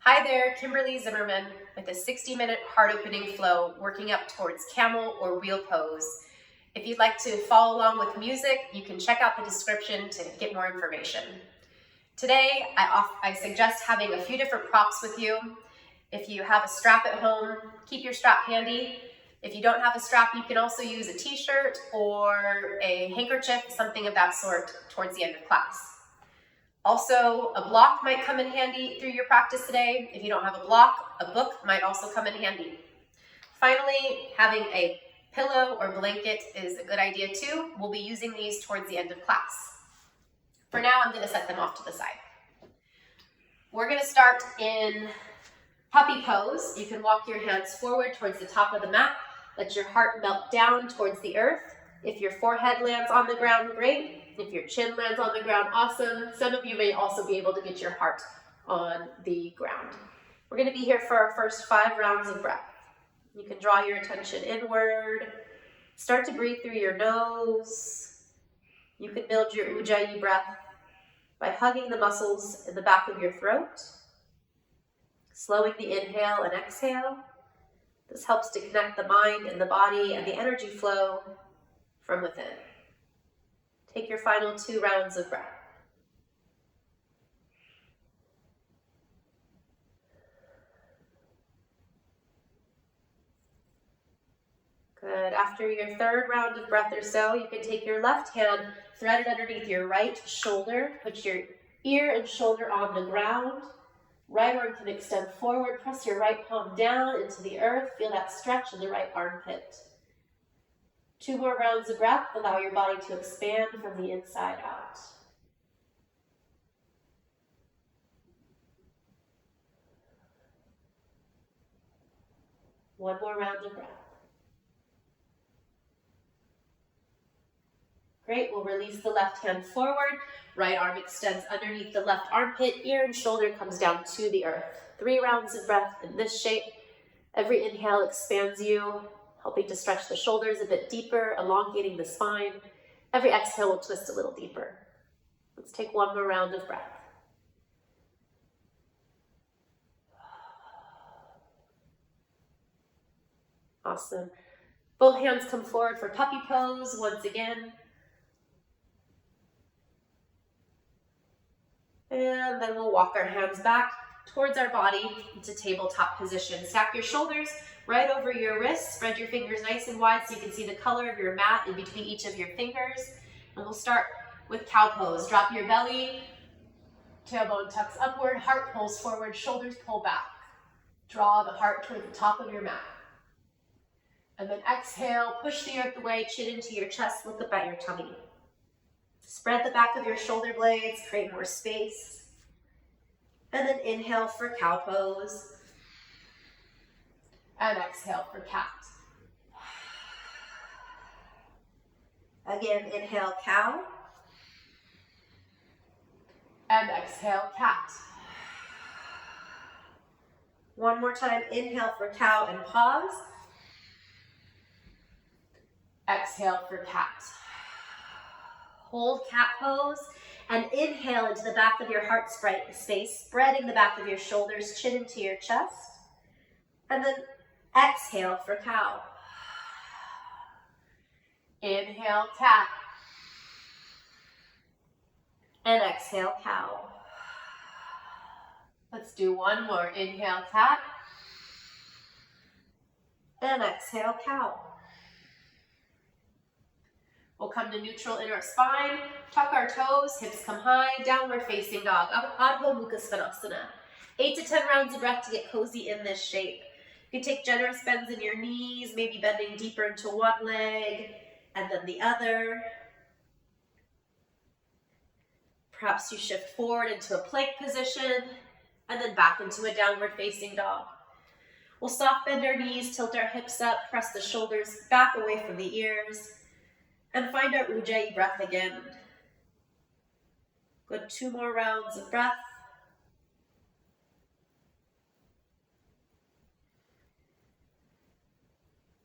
Hi there, Kimberly Zimmerman with a 60-minute heart-opening flow working up towards Camel or Wheel Pose. If you'd like to follow along with music, you can check out the description to get more information. Today, I suggest having a few different props with you. If you have a strap at home, keep your strap handy. If you don't have a strap, you can also use a t-shirt or a handkerchief, something of that sort towards the end of class. Also, a block might come in handy through your practice today. If you don't have a block, a book might also come in handy. Finally, having a pillow or blanket is a good idea too. We'll be using these towards the end of class. For now, I'm going to set them off to the side. We're going to start in puppy pose. You can walk your hands forward towards the top of the mat. Let your heart melt down towards the earth. If your forehead lands on the ground, great. If your chin lands on the ground, awesome. Some of you may also be able to get your heart on the ground. We're going to be here for our first 5 rounds of breath. You can draw your attention inward. Start to breathe through your nose. You can build your Ujjayi breath by hugging the muscles in the back of your throat, slowing the inhale and exhale. This helps to connect the mind and the body and the energy flow from within. Take your final 2 rounds of breath. Good. After your 3rd round of breath or so, you can take your left hand, thread it underneath your right shoulder, put your ear and shoulder on the ground. Right arm can extend forward, press your right palm down into the earth, feel that stretch in the right armpit. 2 more rounds of breath, allow your body to expand from the inside out. One more round of breath. Great, we'll release the left hand forward, right arm extends underneath the left armpit, ear and shoulder comes down to the earth. 3 rounds of breath in this shape. Every inhale expands you, helping to stretch the shoulders a bit deeper, elongating the spine. Every exhale will twist a little deeper. Let's take 1 more round of breath. Awesome. Both hands come forward for puppy pose once again. And then we'll walk our hands back towards our body into tabletop position. Stack your shoulders right over your wrists. Spread your fingers nice and wide so you can see the color of your mat in between each of your fingers. And we'll start with cow pose. Drop your belly, tailbone tucks upward, heart pulls forward, shoulders pull back. Draw the heart toward the top of your mat. And then exhale, push the earth away, chin into your chest, look up at your tummy. Spread the back of your shoulder blades, create more space. And then inhale for cow pose. And exhale for cat. Again, inhale cow. And exhale cat. One more time, inhale for cow and pause. Exhale for cat. Hold cat pose and inhale into the back of your heart space, spreading the back of your shoulders, chin into your chest. And then exhale for cow. Inhale cat. And exhale cow. Let's do 1 more. Inhale cat. And exhale cow. We'll come to neutral inner spine, tuck our toes, hips come high, downward facing dog, Adho Mukha Svanasana. 8 to 10 rounds of breath to get cozy in this shape. You can take generous bends in your knees, maybe bending deeper into one leg and then the other. Perhaps you shift forward into a plank position and then back into a downward facing dog. We'll soft bend our knees, tilt our hips up, press the shoulders back away from the ears. And find our Ujjayi breath again. Good, 2 more rounds of breath.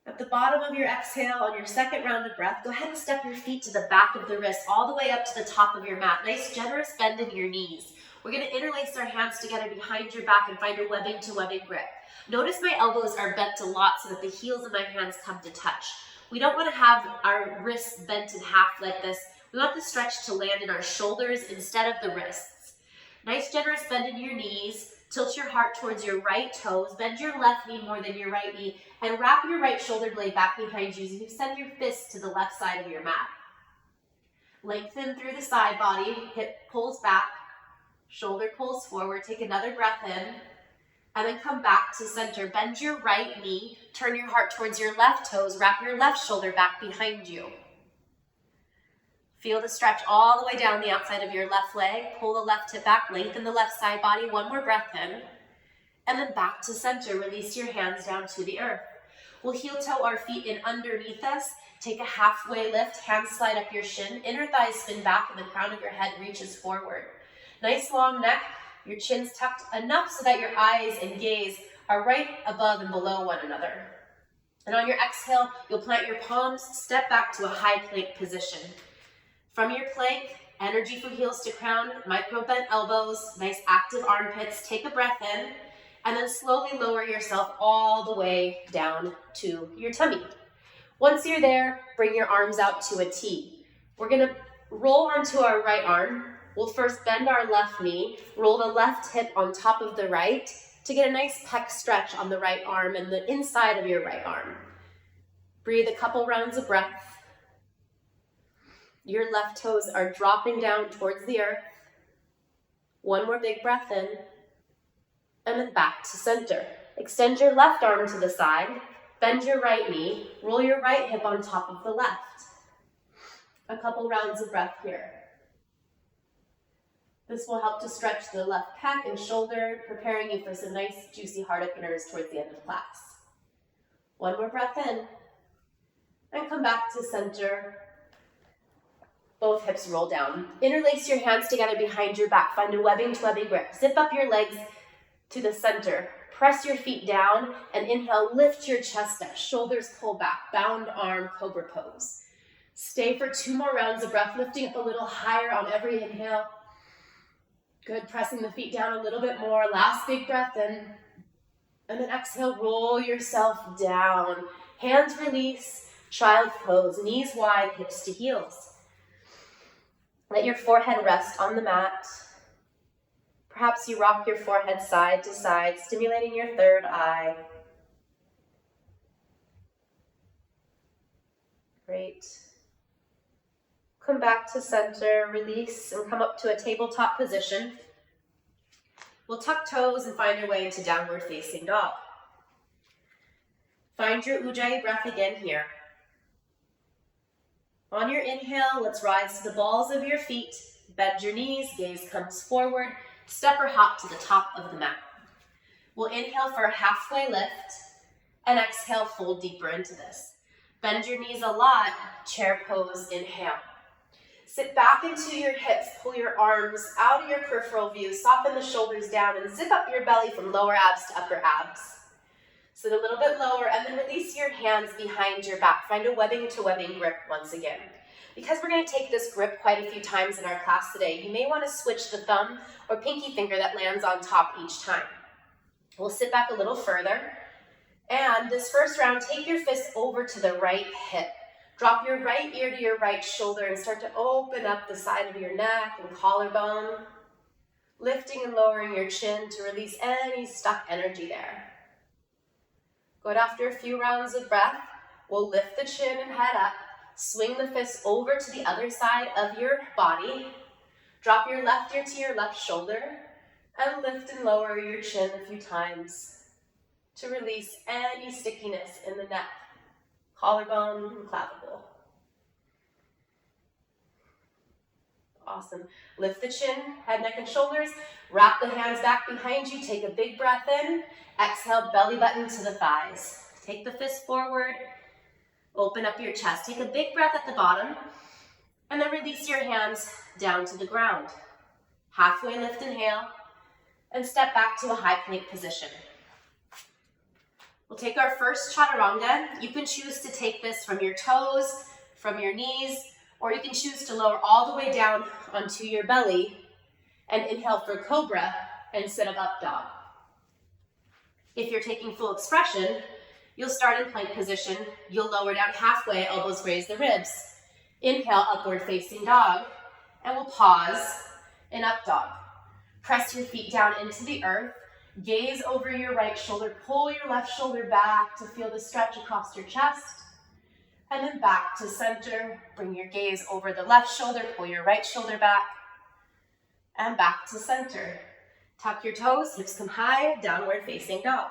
At the bottom of your exhale on your 2nd round of breath, go ahead and step your feet to the back of the wrist, all the way up to the top of your mat. Nice generous bend in your knees. We're going to interlace our hands together behind your back and find a webbing to webbing grip. Notice my elbows are bent a lot so that the heels of my hands come to touch. We don't want to have our wrists bent in half like this. We want the stretch to land in our shoulders instead of the wrists. Nice generous bend in your knees. Tilt your heart towards your right toes. Bend your left knee more than your right knee. And wrap your right shoulder blade back behind you as you send your fists to the left side of your mat. Lengthen through the side body. Hip pulls back. Shoulder pulls forward. Take another breath in. And then come back to center. Bend your right knee. Turn your heart towards your left toes. Wrap your left shoulder back behind you. Feel the stretch all the way down the outside of your left leg. Pull the left hip back, lengthen the left side body. One more breath in. And then back to center. Release your hands down to the earth. We'll heel toe our feet in underneath us. Take a halfway lift. Hands slide up your shin. Inner thighs spin back and the crown of your head reaches forward. Nice long neck. Your chin's tucked enough so that your eyes and gaze are right above and below one another. And on your exhale, you'll plant your palms, step back to a high plank position. From your plank, energy from heels to crown, micro bent elbows, nice active armpits. Take a breath in, and then slowly lower yourself all the way down to your tummy. Once you're there, bring your arms out to a T. We're gonna roll onto our right arm. We'll first bend our left knee, roll the left hip on top of the right to get a nice pec stretch on the right arm and the inside of your right arm. Breathe a couple rounds of breath. Your left toes are dropping down towards the earth. One more big breath in, and then back to center. Extend your left arm to the side, bend your right knee, roll your right hip on top of the left. A couple rounds of breath here. This will help to stretch the left pec and shoulder, preparing you for some nice, juicy heart openers towards the end of class. One more breath in, and come back to center. Both hips roll down. Interlace your hands together behind your back. Find a webbing to webbing grip. Zip up your legs to the center. Press your feet down and inhale, lift your chest up. Shoulders pull back. Bound arm cobra pose. Stay for 2 more rounds of breath, lifting up a little higher on every inhale. Good, pressing the feet down a little bit more. Last big breath in. And then exhale, roll yourself down. Hands release, child pose. Knees wide, hips to heels. Let your forehead rest on the mat. Perhaps you rock your forehead side to side, stimulating your third eye. Great. Come back to center, release, and come up to a tabletop position. We'll tuck toes and find your way into downward facing dog. Find your Ujjayi breath again here. On your inhale, let's rise to the balls of your feet. Bend your knees, gaze comes forward. Step or hop to the top of the mat. We'll inhale for a halfway lift and exhale, fold deeper into this. Bend your knees a lot, chair pose, inhale. Sit back into your hips, pull your arms out of your peripheral view, soften the shoulders down and zip up your belly from lower abs to upper abs. Sit a little bit lower and then release your hands behind your back. Find a webbing to webbing grip once again. Because we're going to take this grip quite a few times in our class today, you may want to switch the thumb or pinky finger that lands on top each time. We'll sit back a little further. And this first round, take your fist over to the right hip. Drop your right ear to your right shoulder and start to open up the side of your neck and collarbone. Lifting and lowering your chin to release any stuck energy there. Good, after a few rounds of breath, we'll lift the chin and head up. Swing the fist over to the other side of your body. Drop your left ear to your left shoulder and lift and lower your chin a few times to release any stickiness in the neck, collarbone, and clavicle. Awesome. Lift the chin, head, neck, and shoulders. Wrap the hands back behind you. Take a big breath in. Exhale, belly button to the thighs. Take the fist forward. Open up your chest. Take a big breath at the bottom. And then release your hands down to the ground. Halfway lift, inhale. And step back to a high plank position. We'll take our first chaturanga. You can choose to take this from your toes, from your knees, or you can choose to lower all the way down onto your belly And inhale for cobra and sit up dog. If you're taking full expression, you'll start in plank position. You'll lower down halfway, elbows raise the ribs. Inhale, upward facing dog, and we'll pause in up dog. Press your feet down into the earth. Gaze over your right shoulder. Pull your left shoulder back to feel the stretch across your chest. And then back to center. Bring your gaze over the left shoulder. Pull your right shoulder back. And back to center. Tuck your toes, hips come high, downward facing dog.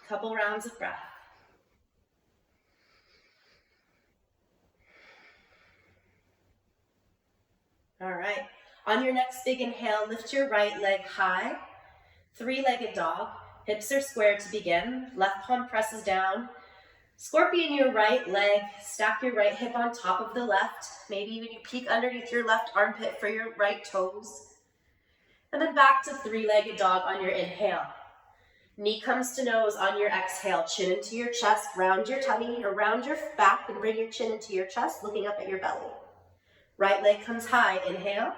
Couple rounds of breath. All right, on your next big inhale, lift your right leg high, three-legged dog. Hips are square to begin, left palm presses down. Scorpion your right leg, stack your right hip on top of the left. Maybe even you peek underneath your left armpit for your right toes. And then back to three-legged dog on your inhale. Knee comes to nose on your exhale, chin into your chest, round your tummy, around your back, and bring your chin into your chest, looking up at your belly. Right leg comes high, inhale.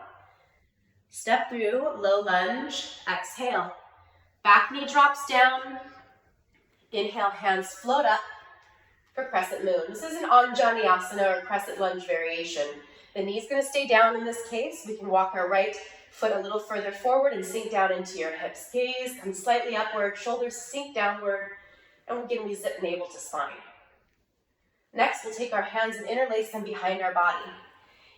Step through, low lunge, exhale. Back knee drops down. Inhale, hands float up for crescent moon. This is an Anjaneyasana or crescent lunge variation. The knee's gonna stay down in this case. We can walk our right foot a little further forward and sink down into your hips. Gaze comes slightly upward, shoulders sink downward, and again we zip navel to spine. Next, we'll take our hands and interlace them behind our body.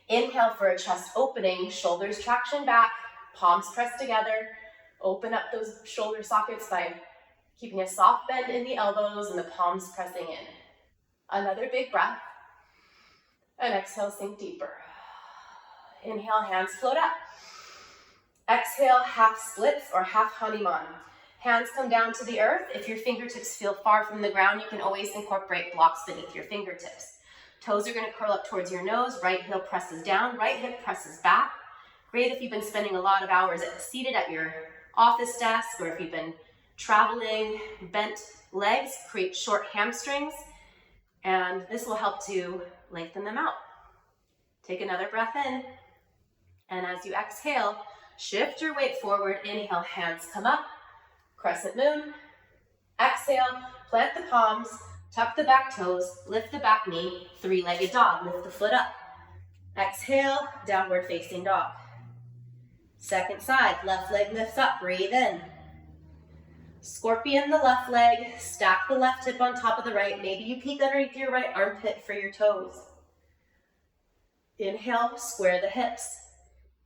Inhale for a chest opening, shoulders traction back, palms press together. Open up those shoulder sockets by keeping a soft bend in the elbows and the palms pressing in. Another big breath. And exhale, sink deeper. Inhale, hands float up. Exhale, half splits or half Hanuman. Hands come down to the earth. If your fingertips feel far from the ground, you can always incorporate blocks beneath your fingertips. Toes are going to curl up towards your nose. Right heel presses down. Right hip presses back. Great if you've been spending a lot of hours seated at your office desk, or if you've been traveling. Bent legs create short hamstrings, and this will help to lengthen them out. Take another breath in, and as you exhale, shift your weight forward. Inhale, hands come up, crescent moon. Exhale, plant the palms, tuck the back toes, lift the back knee, three-legged dog, lift the foot up. Exhale, downward facing dog. Second side, left leg lifts up, breathe in. Scorpion the left leg, stack the left hip on top of the right. Maybe you peek underneath your right armpit for your toes. Inhale, square the hips.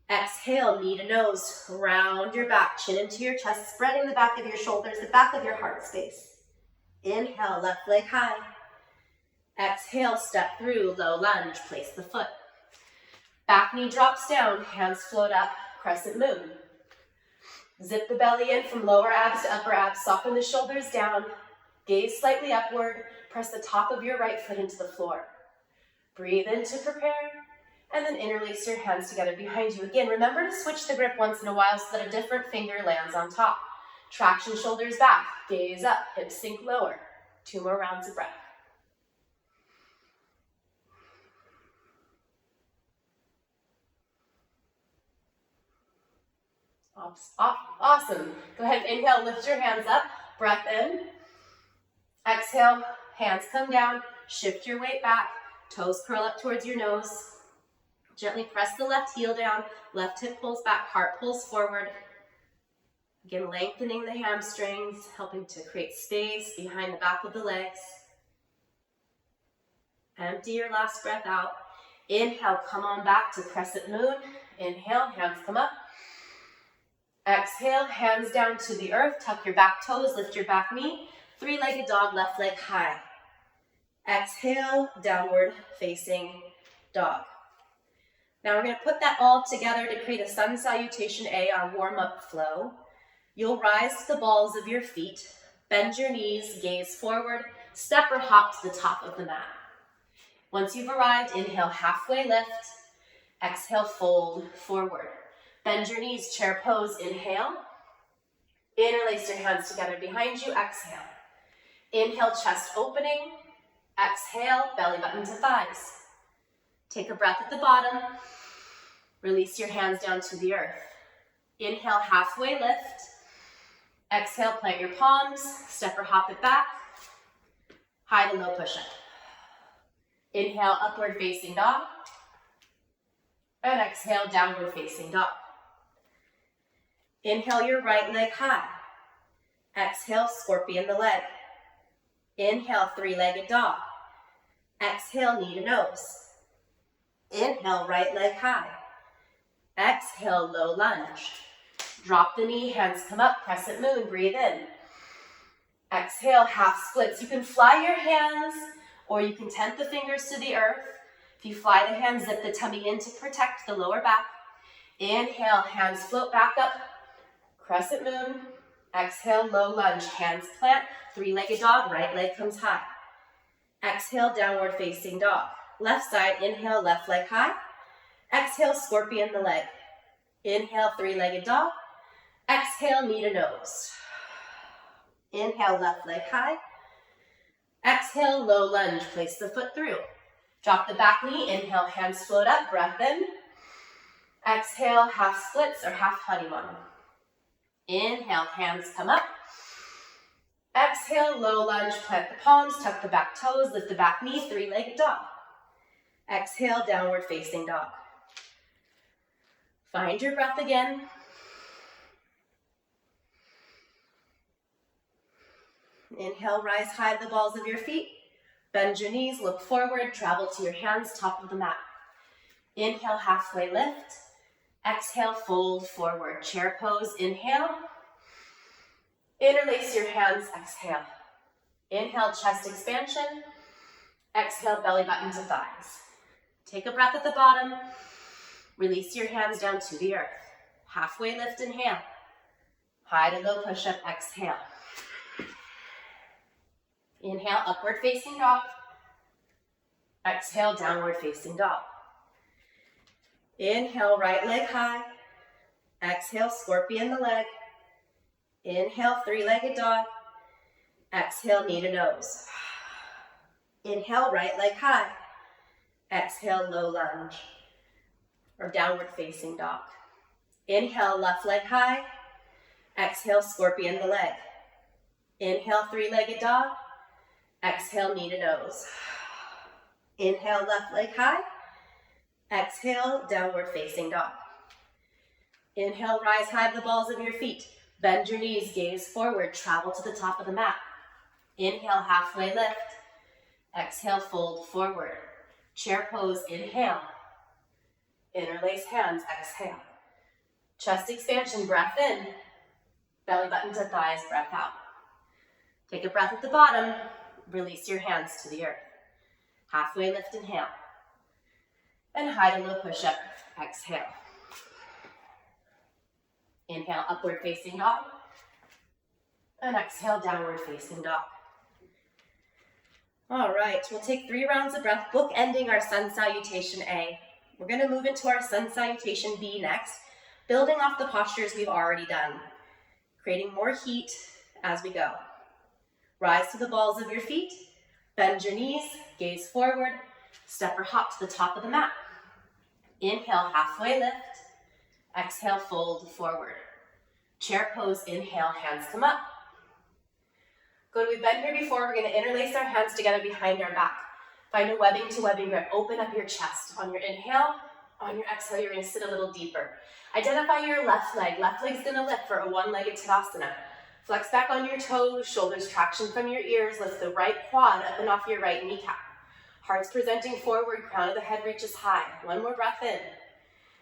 Exhale, knee to nose, round your back, chin into your chest, spreading the back of your shoulders, the back of your heart space. Inhale, left leg high. Exhale, step through, low lunge, place the foot. Back knee drops down, hands float up, crescent moon. Zip the belly in from lower abs to upper abs, soften the shoulders down, gaze slightly upward, press the top of your right foot into the floor. Breathe in to prepare, and then interlace your hands together behind you. Again, remember to switch the grip once in a while so that a different finger lands on top. Traction shoulders back, gaze up, hips sink lower. 2 more rounds of breath. Awesome. Go ahead and inhale, lift your hands up, breath in. Exhale, hands come down, shift your weight back, toes curl up towards your nose. Gently press the left heel down, left hip pulls back, heart pulls forward. Again, lengthening the hamstrings, helping to create space behind the back of the legs. Empty your last breath out. Inhale, come on back to crescent moon. Inhale, hands come up. Exhale, hands down to the earth. Tuck your back toes, lift your back knee. Three-legged dog, left leg high. Exhale, downward facing dog. Now we're going to put that all together to create a sun salutation A, our warm-up flow. You'll rise to the balls of your feet, bend your knees, gaze forward, step or hop to the top of the mat. Once you've arrived, inhale, halfway lift. Exhale, fold forward. Bend your knees, chair pose, inhale. Interlace your hands together behind you, exhale. Inhale, chest opening. Exhale, belly button to thighs. Take a breath at the bottom. Release your hands down to the earth. Inhale, halfway lift. Exhale, plant your palms, step or hop it back. High to low push-up. Inhale, upward facing dog. And exhale, downward facing dog. Inhale your right leg high. Exhale, scorpion the leg. Inhale, three-legged dog. Exhale, knee to nose. Inhale, right leg high. Exhale, low lunge. Drop the knee, hands come up, crescent moon, breathe in. Exhale, half splits. You can fly your hands or you can tent the fingers to the earth. If you fly the hands, zip the tummy in to protect the lower back. Inhale, hands float back up, crescent moon. Exhale, low lunge, hands plant, three-legged dog, right leg comes high. Exhale, downward facing dog. Left side, inhale, left leg high. Exhale, scorpion the leg. Inhale, three-legged dog. Exhale, knee to nose. Inhale, left leg high. Exhale, low lunge, place the foot through. Drop the back knee, inhale, hands float up, breath in. Exhale, half splits or half honeymoon. Inhale, hands come up. Exhale, low lunge, plant the palms, tuck the back toes, lift the back knee, three-legged dog. Exhale, downward facing dog. Find your breath again. Inhale, rise high to the balls of your feet. Bend your knees, look forward, travel to your hands, top of the mat. Inhale, halfway lift. Exhale, fold forward. Chair pose, inhale. Interlace your hands, exhale. Inhale, chest expansion. Exhale, belly button to thighs. Take a breath at the bottom. Release your hands down to the earth. Halfway lift, inhale. High to low push-up, exhale. Inhale, upward facing dog. Exhale, downward facing dog. Inhale, right leg high. Exhale, scorpion the leg. Inhale, three-legged dog. Exhale, knee to nose. Inhale, right leg high. Exhale, low lunge or downward facing dog. Inhale, left leg high. Exhale, scorpion the leg. Inhale, three-legged dog. Exhale, knee to nose. Inhale, left leg high. Exhale, downward facing dog. Inhale, rise high to the balls of your feet. Bend your knees, gaze forward, travel to the top of the mat. Inhale, halfway lift. Exhale, fold forward. Chair pose, inhale. Interlace hands, exhale. Chest expansion, breath in. Belly button to thighs, breath out. Take a breath at the bottom. Release your hands to the earth. Halfway lift, inhale. And high to low push-up, exhale. Inhale, upward facing dog. And exhale, downward facing dog. All right, we'll take 3 rounds of breath, bookending our sun salutation A. We're going to move into our sun salutation B next, building off the postures we've already done, creating more heat as we go. Rise to the balls of your feet, bend your knees, gaze forward, step or hop to the top of the mat. Inhale, halfway lift. Exhale, fold forward. Chair pose, inhale, hands come up. Good, we've been here before. We're going to interlace our hands together behind our back. Find a webbing to webbing grip. Open up your chest. On your inhale, on your exhale, you're going to sit a little deeper. Identify your left leg. Left leg's going to lift for a one-legged Tadasana. Flex back on your toes, shoulders traction from your ears. Lift the right quad up and off your right kneecap. Heart's presenting forward, crown of the head reaches high. One more breath in.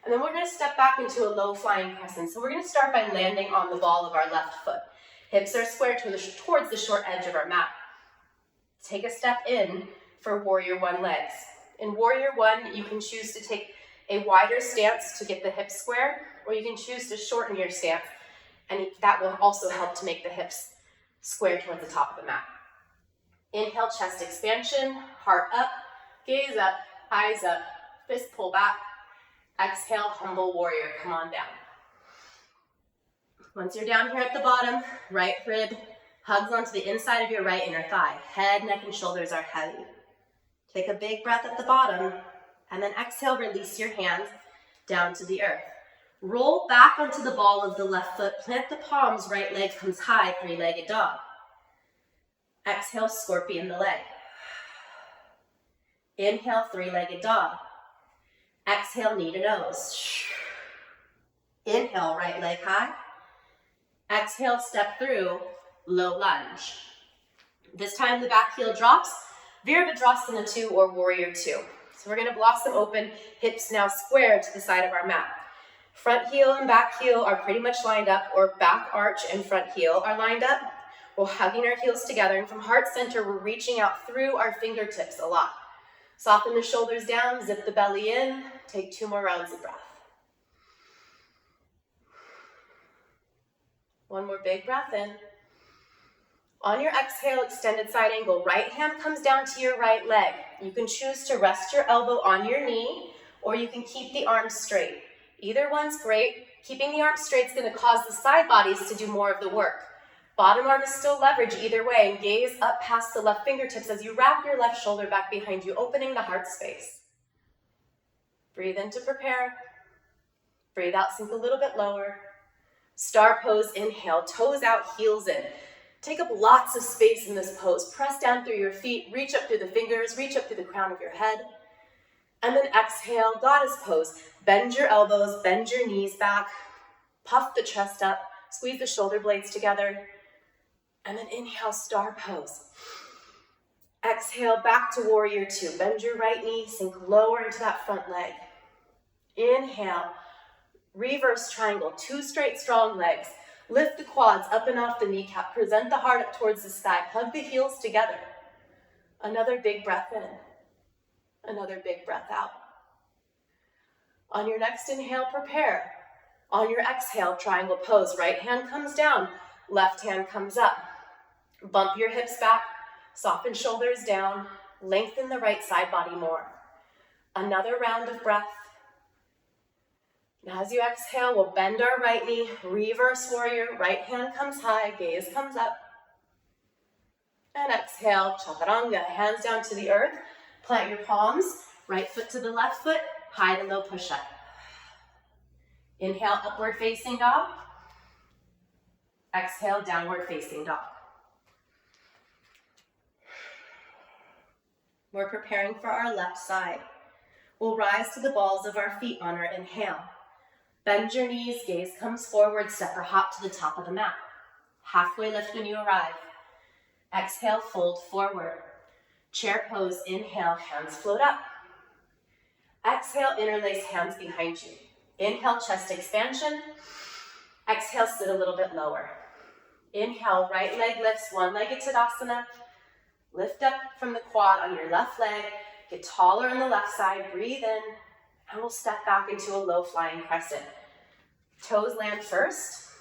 And then we're going to step back into a low flying crescent. So we're going to start by landing on the ball of our left foot. Hips are square towards the short edge of our mat. Take a step in for Warrior One legs. In Warrior One, you can choose to take a wider stance to get the hips square, or you can choose to shorten your stance, and that will also help to make the hips square towards the top of the mat. Inhale, chest expansion, heart up, gaze up, eyes up, fist pull back. Exhale, humble warrior, come on down. Once you're down here at the bottom, right rib hugs onto the inside of your right inner thigh. Head, neck, and shoulders are heavy. Take a big breath at the bottom, and then exhale, release your hands. down to the earth. Roll back onto the ball of the left foot, plant the palms, right leg comes high, three-legged dog. Exhale, scorpion the leg. Inhale, three-legged dog. Exhale, knee to nose. Inhale, right leg high. Exhale, step through, low lunge. This time the back heel drops, Virabhadrasana 2 or Warrior 2. So we're gonna blossom open, hips now square to the side of our mat. Front heel and back heel are pretty much lined up, or back arch and front heel are lined up. We're hugging our heels together, and from heart center, we're reaching out through our fingertips a lot. Soften the shoulders down, zip the belly in, take 2 more rounds of breath. One more big breath in. On your exhale, extended side angle, right hand comes down to your right leg. You can choose to rest your elbow on your knee, or you can keep the arms straight. Either one's great. Keeping the arms straight is going to cause the side bodies to do more of the work. Bottom arm is still leverage either way, and gaze up past the left fingertips as you wrap your left shoulder back behind you, opening the heart space. Breathe in to prepare. Breathe out, sink a little bit lower. Star pose, inhale, toes out, heels in. Take up lots of space in this pose. Press down through your feet, reach up through the fingers, reach up through the crown of your head. And then exhale, goddess pose. Bend your elbows, bend your knees back, puff the chest up, squeeze the shoulder blades together. And then inhale, star pose. Exhale, back to warrior 2. Bend your right knee, sink lower into that front leg. Inhale, reverse triangle, 2 straight strong legs. Lift the quads up and off the kneecap. Present the heart up towards the sky. Hug the heels together. Another big breath in. Another big breath out. On your next inhale, prepare. On your exhale, triangle pose. Right hand comes down. Left hand comes up. Bump your hips back. Soften shoulders down. Lengthen the right side body more. Another round of breath. Now as you exhale, we'll bend our right knee, reverse warrior, right hand comes high, gaze comes up. And exhale, chaturanga, hands down to the earth. Plant your palms, right foot to the left foot, high to low push-up. Inhale, upward facing dog. Exhale, downward facing dog. We're preparing for our left side. We'll rise to the balls of our feet on our inhale. Bend your knees, gaze comes forward, step or hop to the top of the mat. Halfway lift when you arrive. Exhale, fold forward. Chair pose, inhale, hands float up. Exhale, interlace hands behind you. Inhale, chest expansion. Exhale, sit a little bit lower. Inhale, right leg lifts, one-legged Tadasana. Lift up from the quad on your left leg. Get taller on the left side, breathe in, and we'll step back into a low flying crescent. Toes land first,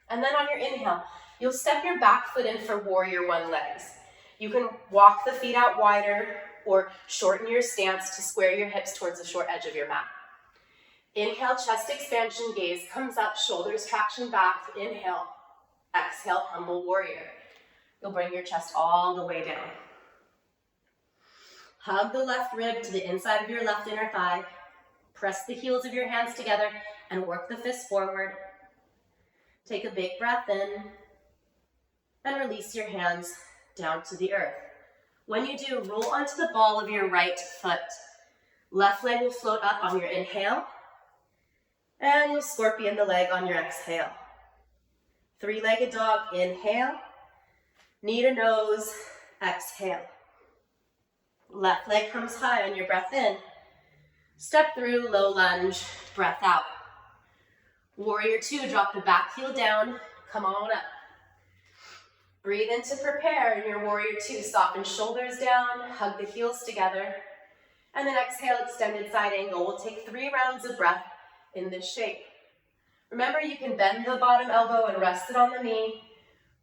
and then on your inhale, you'll step your back foot in for warrior 1 legs. You can walk the feet out wider or shorten your stance to square your hips towards the short edge of your mat. Inhale, chest expansion, gaze comes up, shoulders traction back. Inhale, exhale, humble warrior. You'll bring your chest all the way down. Hug the left rib to the inside of your left inner thigh. Press the heels of your hands together and work the fists forward. Take a big breath in and release your hands down to the earth. When you do, roll onto the ball of your right foot. Left leg will float up on your inhale, and you'll scorpion the leg on your exhale. 3-legged dog, inhale, knee to nose, exhale. Left leg comes high on your breath in. Step through, low lunge, breath out. Warrior 2, drop the back heel down, come on up. Breathe in to prepare in your warrior 2. Soften shoulders down, hug the heels together. And then exhale, extended side angle. We'll take 3 rounds of breath in this shape. Remember, you can bend the bottom elbow and rest it on the knee,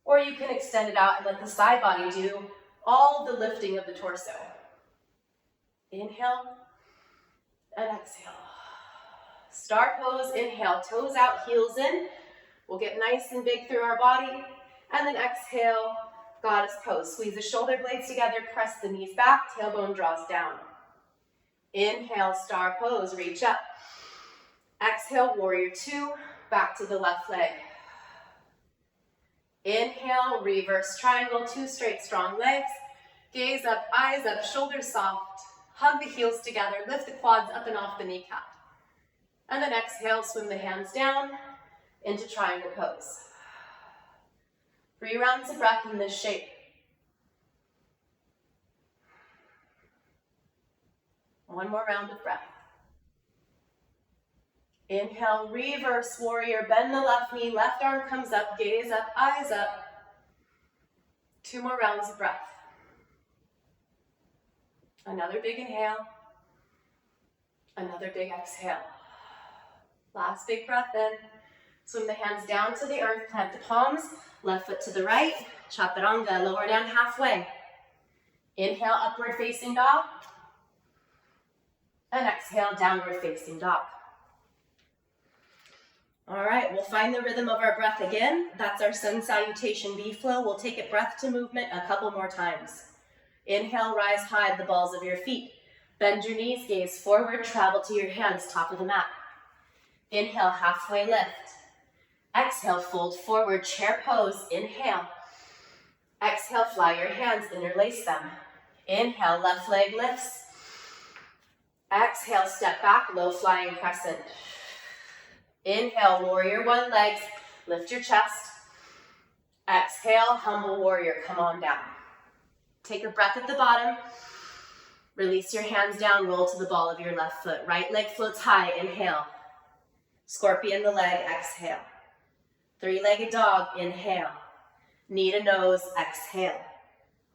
or you can extend it out and let the side body do all the lifting of the torso. Inhale and exhale. Star pose, inhale, toes out, heels in. We'll get nice and big through our body. And then exhale, goddess pose. Squeeze the shoulder blades together, press the knees back, tailbone draws down. Inhale, star pose, reach up. Exhale, warrior two, back to the left leg. Inhale, reverse triangle, two straight strong legs. Gaze up, eyes up, shoulders soft. Hug the heels together, lift the quads up and off the kneecap. And then exhale, swim the hands down into triangle pose. 3 rounds of breath in this shape. One more round of breath. Inhale, reverse warrior, bend the left knee, left arm comes up, gaze up, eyes up. 2 more rounds of breath. Another big inhale, another big exhale. Last big breath in. Swim the hands down to the earth, plant the palms, left foot to the right, chaturanga, lower down halfway. Inhale, upward facing dog. And exhale, downward facing dog. All right, we'll find the rhythm of our breath again. That's our sun salutation B flow. We'll take it breath to movement a couple more times. Inhale, rise high, the balls of your feet. Bend your knees, gaze forward, travel to your hands, top of the mat. Inhale, halfway lift. Exhale, fold forward, chair pose. Inhale. Exhale, fly your hands, interlace them. Inhale, left leg lifts. Exhale, step back, low flying crescent. Inhale, warrior one legs, lift your chest. Exhale, humble warrior, come on down. Take a breath at the bottom. Release your hands down, roll to the ball of your left foot. Right leg floats high, inhale. Scorpion the leg, exhale. 3-legged dog, inhale. Knee to nose, exhale.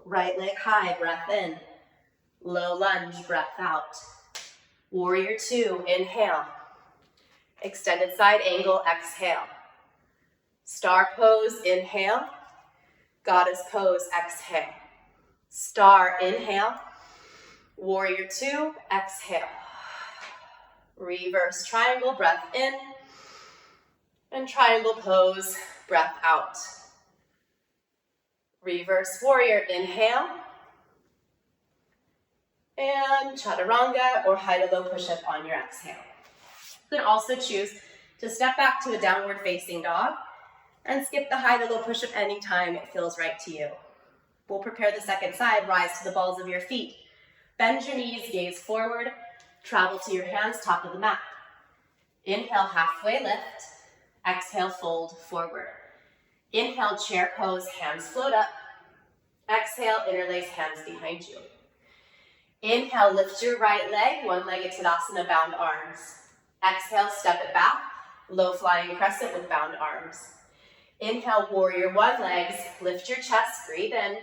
Right leg high, breath in. Low lunge, breath out. Warrior two, inhale. Extended side angle, exhale. Star pose, inhale. Goddess pose, exhale. Star, inhale. Warrior two, exhale. Reverse triangle, breath in. And triangle pose, breath out. Reverse warrior, inhale. And chaturanga or high to low push-up on your exhale. You can also choose to step back to a downward facing dog and skip the high to low push-up anytime it feels right to you. We'll prepare the second side, rise to the balls of your feet. Bend your knees, gaze forward, travel to your hands, top of the mat. Inhale, halfway lift. Exhale, fold forward. Inhale, chair pose, hands float up. Exhale, interlace hands behind you. Inhale, lift your right leg, one-legged Tadasana, bound arms. Exhale, step it back, low flying crescent with bound arms. Inhale, warrior one legs, lift your chest, breathe in.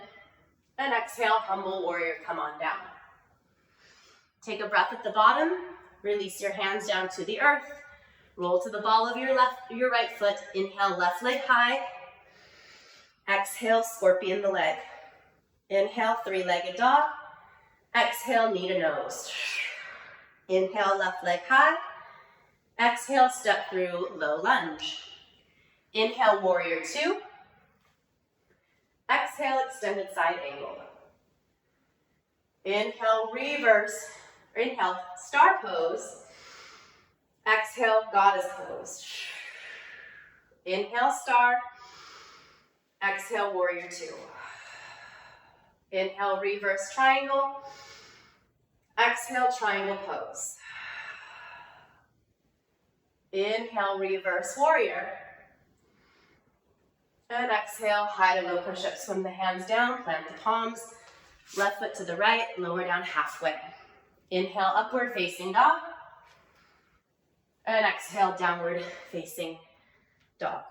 And exhale, humble warrior, come on down. Take a breath at the bottom, release your hands down to the earth. Roll to the ball of your right foot. Inhale, left leg high. Exhale, scorpion the leg. Inhale, 3-legged dog. Exhale, knee to nose. Inhale, left leg high. Exhale, step through low lunge. Inhale, warrior two. Exhale, extended side angle. Inhale, reverse. Inhale, star pose. Exhale, goddess pose. Inhale, star. Exhale, warrior two. Inhale, reverse triangle. Exhale, triangle pose. Inhale, reverse warrior. And exhale, high to low push-up. Swim the hands down, plant the palms. Left foot to the right, lower down halfway. Inhale, upward facing dog. And exhale, downward facing dog.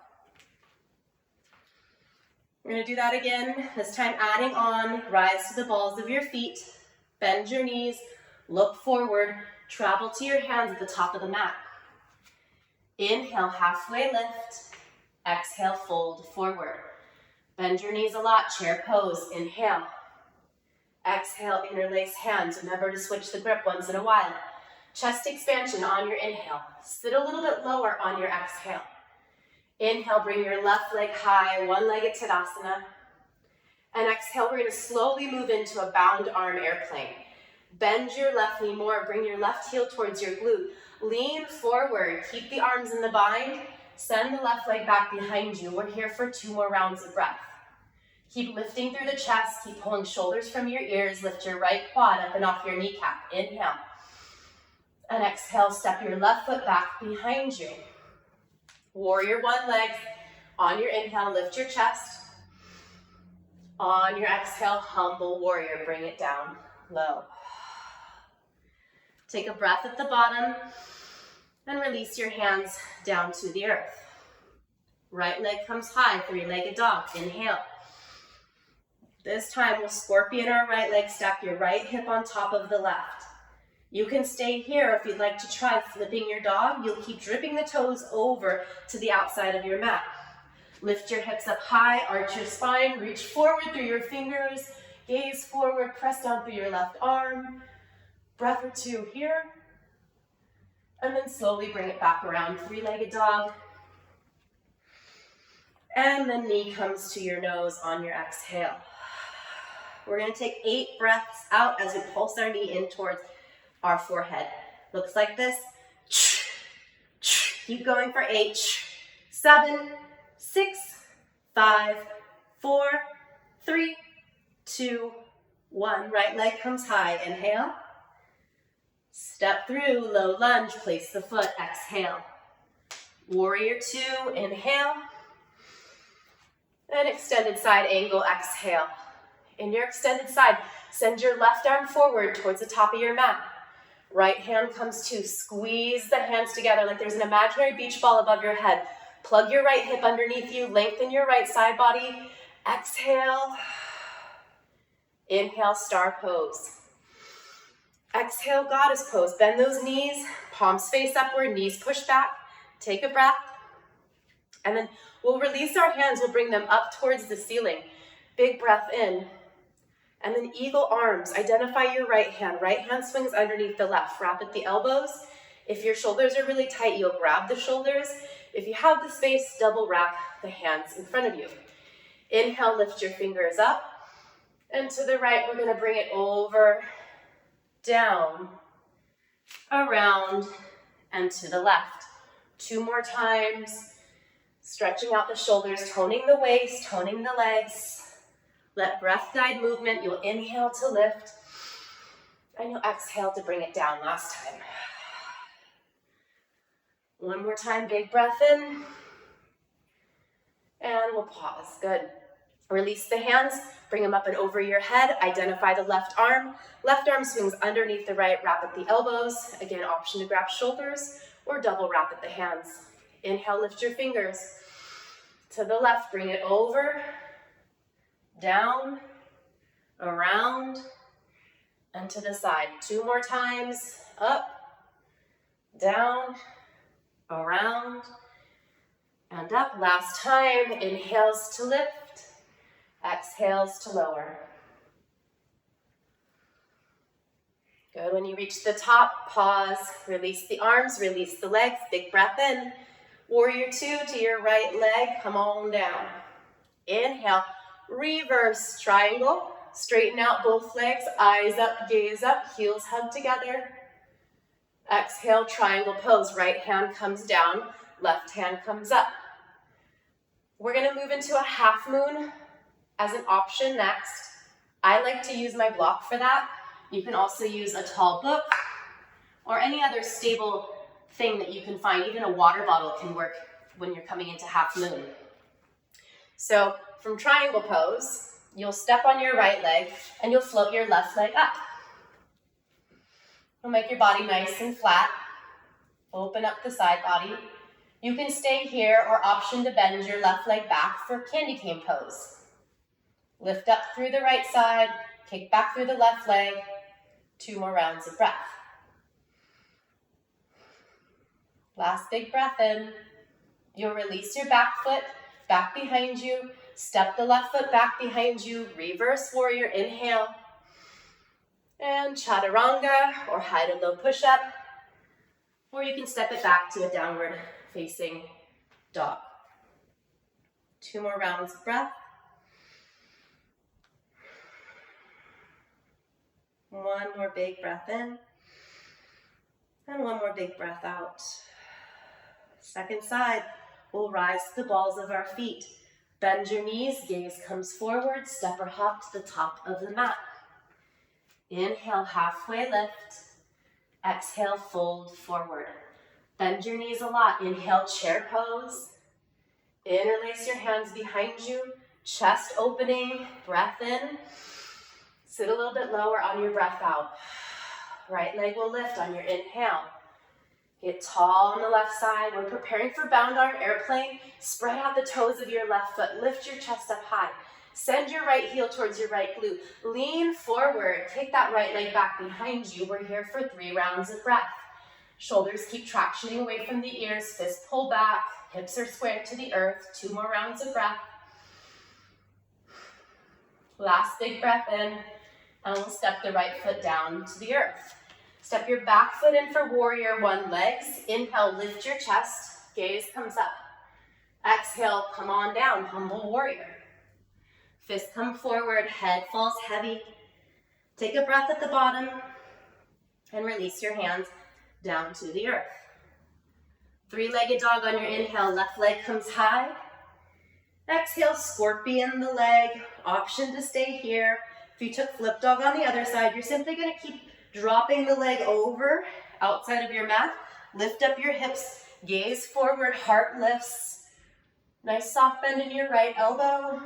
We're going to do that again, this time adding on, rise to the balls of your feet, bend your knees, look forward, travel to your hands at the top of the mat. Inhale, halfway lift. Exhale, fold forward. Bend your knees a lot, chair pose. Inhale. Exhale, interlace hands. Remember to switch the grip once in a while. Chest expansion on your inhale. Sit a little bit lower on your exhale. Inhale, bring your left leg high, one-legged Tadasana. And exhale, we're going to slowly move into a bound arm airplane. Bend your left knee more. Bring your left heel towards your glute. Lean forward. Keep the arms in the bind. Send the left leg back behind you. We're here for 2 more rounds of breath. Keep lifting through the chest. Keep pulling shoulders from your ears. Lift your right quad up and off your kneecap. Inhale. And exhale, step your left foot back behind you. Warrior one leg. On your inhale, lift your chest. On your exhale, humble warrior. Bring it down low. Take a breath at the bottom and release your hands down to the earth. Right leg comes high, 3-legged dog. Inhale. This time we'll scorpion our right leg, stack your right hip on top of the left. You can stay here if you'd like to try flipping your dog. You'll keep dripping the toes over to the outside of your mat. Lift your hips up high, arch your spine, reach forward through your fingers, gaze forward, press down through your left arm. Breath or 2 here. And then slowly bring it back around, 3-legged dog. And the knee comes to your nose on your exhale. We're going to take 8 breaths out as we pulse our knee in towards our forehead. Looks like this. Keep going for 8, 7, 6, 5, 4, 3, 2, 1. Right leg comes high. Inhale. Step through, low lunge, place the foot, exhale. Warrior 2, inhale. And extended side angle, exhale. In your extended side, send your left arm forward towards the top of your mat. Right hand comes to, squeeze the hands together like there's an imaginary beach ball above your head. Plug your right hip underneath you, lengthen your right side body. Exhale. Inhale, star pose. Exhale, goddess pose. Bend those knees, palms face upward, knees push back. Take a breath. And then we'll release our hands, we'll bring them up towards the ceiling. Big breath in. And then eagle arms. Identify your right hand. Right hand swings underneath the left. Wrap at the elbows. If your shoulders are really tight, you'll grab the shoulders. If you have the space, double wrap the hands in front of you. Inhale, lift your fingers up. And to the right, we're going to bring it over, down, around, and to the left. 2 more times. Stretching out the shoulders, toning the waist, toning the legs. Let breath guide movement. You'll inhale to lift, and you'll exhale to bring it down last time. 1 more time, big breath in, and we'll pause. Good. Release the hands, bring them up and over your head. Identify the left arm. Left arm swings underneath the right, wrap at the elbows. Again, option to grab shoulders or double wrap at the hands. Inhale, lift your fingers. To the left, bring it over, down, around, and to the side. 2 more times. Up, down, around, and up. Last time. Inhales to lift. Exhales to lower. Good. When you reach the top, pause. Release the arms, release the legs. Big breath in. Warrior 2 to your right leg. Come on down. Inhale. Reverse triangle. Straighten out both legs. Eyes up, gaze up. Heels hug together. Exhale, triangle pose. Right hand comes down. Left hand comes up. We're going to move into a half moon as an option next. I like to use my block for that. You can also use a tall book or any other stable thing that you can find. Even a water bottle can work when you're coming into half moon. So from triangle pose, you'll step on your right leg and you'll float your left leg up. You'll make your body nice and flat. Open up the side body. You can stay here or option to bend your left leg back for candy cane pose. Lift up through the right side, kick back through the left leg. 2 more rounds of breath. Last big breath in. You'll release your back foot back behind you. Step the left foot back behind you. Reverse warrior, inhale. And chaturanga or high to low push-up. Or you can step it back to a downward facing dog. 2 more rounds of breath. One more big breath in. And one more big breath out. Second side, we'll rise to the balls of our feet. Bend your knees, gaze comes forward, step or hop to the top of the mat. Inhale, halfway lift. Exhale, fold forward. Bend your knees a lot. Inhale, chair pose. Interlace your hands behind you, chest opening, breath in. Sit a little bit lower on your breath out. Right leg will lift on your inhale. Get tall on the left side. We're preparing for bound arm airplane. Spread out the toes of your left foot. Lift your chest up high. Send your right heel towards your right glute. Lean forward. Take that right leg back behind you. We're here for 3 rounds of breath. Shoulders keep tractioning away from the ears. Fists pull back. Hips are squared to the earth. 2 more rounds of breath. Last big breath in. And we'll step the right foot down to the earth. Step your back foot in for warrior 1 legs. Inhale, lift your chest. Gaze comes up. Exhale, come on down, humble warrior. Fists come forward, head falls heavy. Take a breath at the bottom and release your hands down to the earth. 3-legged dog on your inhale, left leg comes high. Exhale, scorpion the leg. Option to stay here. If you took flip dog on the other side, you're simply going to keep dropping the leg over outside of your mat. Lift up your hips, gaze forward, heart lifts. Nice soft bend in your right elbow.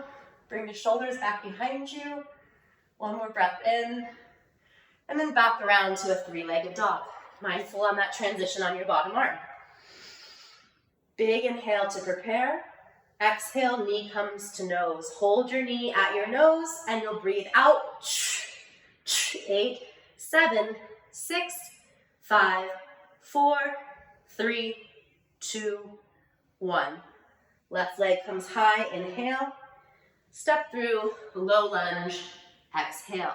Bring the shoulders back behind you. 1 more breath in. And then back around to a 3-legged dog. Mindful on that transition on your bottom arm. Big inhale to prepare. Exhale, knee comes to nose. Hold your knee at your nose and you'll breathe out. 8, 7, 6, 5, 4, 3, 2, 1. Left leg comes high, inhale. Step through, low lunge, exhale.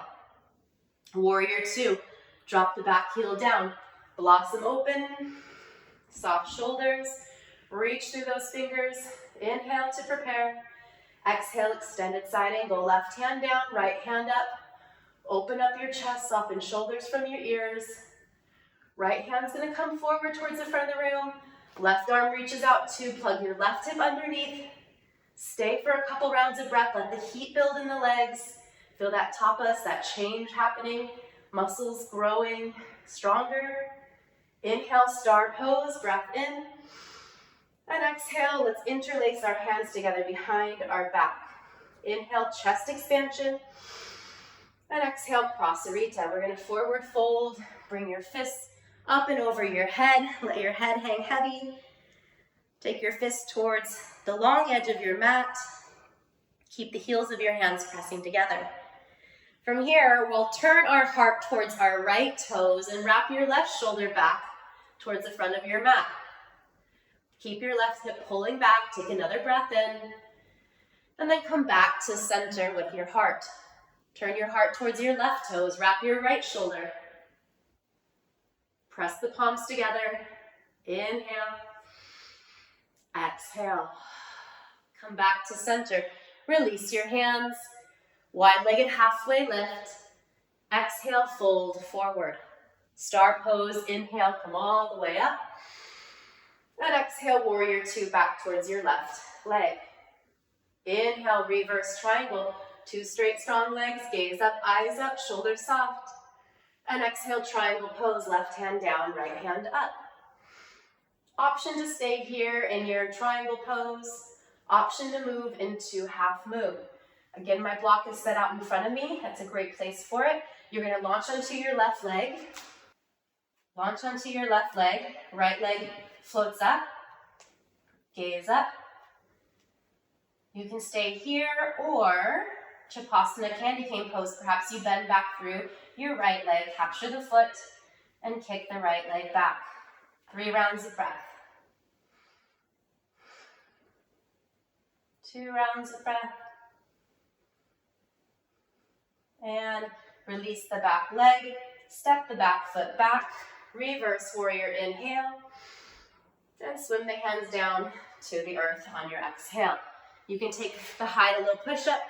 Warrior 2, drop the back heel down. Blossom open, soft shoulders. Reach through those fingers. Inhale to prepare. Exhale, extended side angle. Left hand down, right hand up. Open up your chest, soften shoulders from your ears. Right hand's gonna come forward towards the front of the room. Left arm reaches out to plug your left hip underneath. Stay for a couple rounds of breath. Let the heat build in the legs. Feel that tapas, that change happening. Muscles growing stronger. Inhale, star pose, breath in. And exhale, let's interlace our hands together behind our back. Inhale, chest expansion. And exhale, prasarita. We're going to forward fold. Bring your fists up and over your head. Let your head hang heavy. Take your fists towards the long edge of your mat. Keep the heels of your hands pressing together. From here, we'll turn our heart towards our right toes and wrap your left shoulder back towards the front of your mat. Keep your left hip pulling back. Take another breath in. And then come back to center with your heart. Turn your heart towards your left toes. Wrap your right shoulder. Press the palms together. Inhale. Exhale. Come back to center. Release your hands. Wide-legged halfway lift. Exhale, fold forward. Star pose. Inhale, come all the way up. And exhale, warrior 2 back towards your left leg. Inhale, reverse triangle. 2 straight, strong legs. Gaze up, eyes up, shoulders soft. And exhale, triangle pose. Left hand down, right hand up. Option to stay here in your triangle pose. Option to move into half moon. Again, my block is set out in front of me. That's a great place for it. You're going to launch onto your left leg. Launch onto your left leg. Right leg floats up. Gaze up. You can stay here or Chapasana candy cane pose. Perhaps you bend back through your right leg. Capture the foot and kick the right leg back. 3 rounds of breath. 2 rounds of breath. And release the back leg. Step the back foot back. Reverse warrior inhale. And swim the hands down to the earth on your exhale. You can take the high to low push-up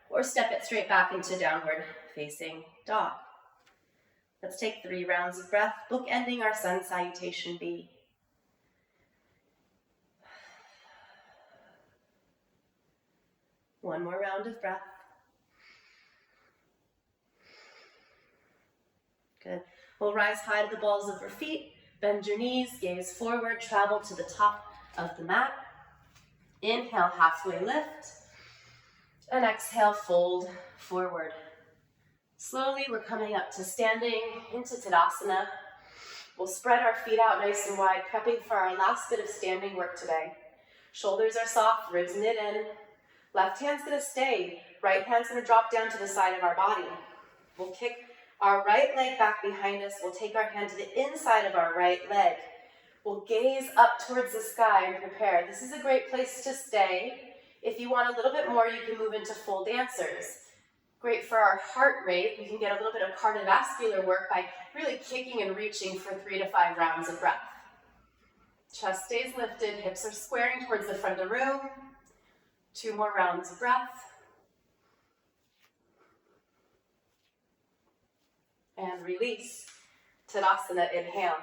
or step it straight back into downward facing dog. Let's take 3 rounds of breath, bookending our sun salutation B. One more round of breath. Good. We'll rise high to the balls of your feet, bend your knees, gaze forward, travel to the top of the mat. Inhale, halfway lift, and exhale, fold forward. Slowly, we're coming up to standing into Tadasana. We'll spread our feet out nice and wide, prepping for our last bit of standing work today. Shoulders are soft, ribs knit in. Left hand's gonna stay, right hand's gonna drop down to the side of our body. We'll kick our right leg back behind us. We'll take our hand to the inside of our right leg. We'll gaze up towards the sky and prepare. This is a great place to stay. If you want a little bit more, you can move into full dancers. Great for our heart rate. We can get a little bit of cardiovascular work by really kicking and reaching for 3 to 5 rounds of breath. Chest stays lifted, hips are squaring towards the front of the room. 2 more rounds of breath. And release. Tadasana, inhale.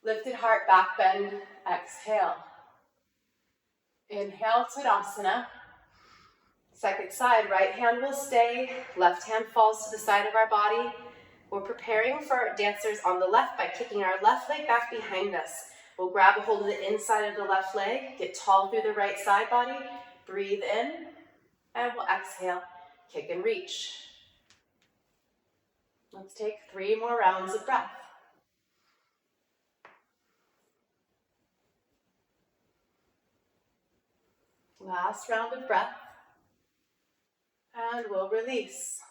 Lifted heart, back bend, exhale. Inhale, Tadasana. Second side, right hand will stay, left hand falls to the side of our body. We're preparing for dancers on the left by kicking our left leg back behind us. We'll grab a hold of the inside of the left leg, get tall through the right side body, breathe in, and we'll exhale, kick and reach. Let's take 3 more rounds of breath. Last round of breath. And we'll release.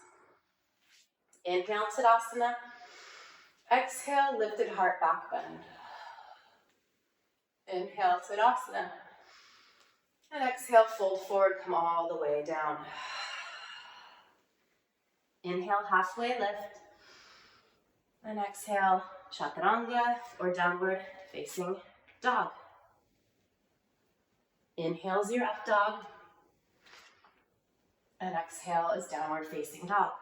Inhale, Tadasana. Exhale, lifted heart, back bend. Inhale, Tadasana. And exhale, fold forward, come all the way down. Inhale, halfway lift. And exhale, Chaturanga, or downward facing dog. Inhale's your up dog. And exhale is downward facing dog.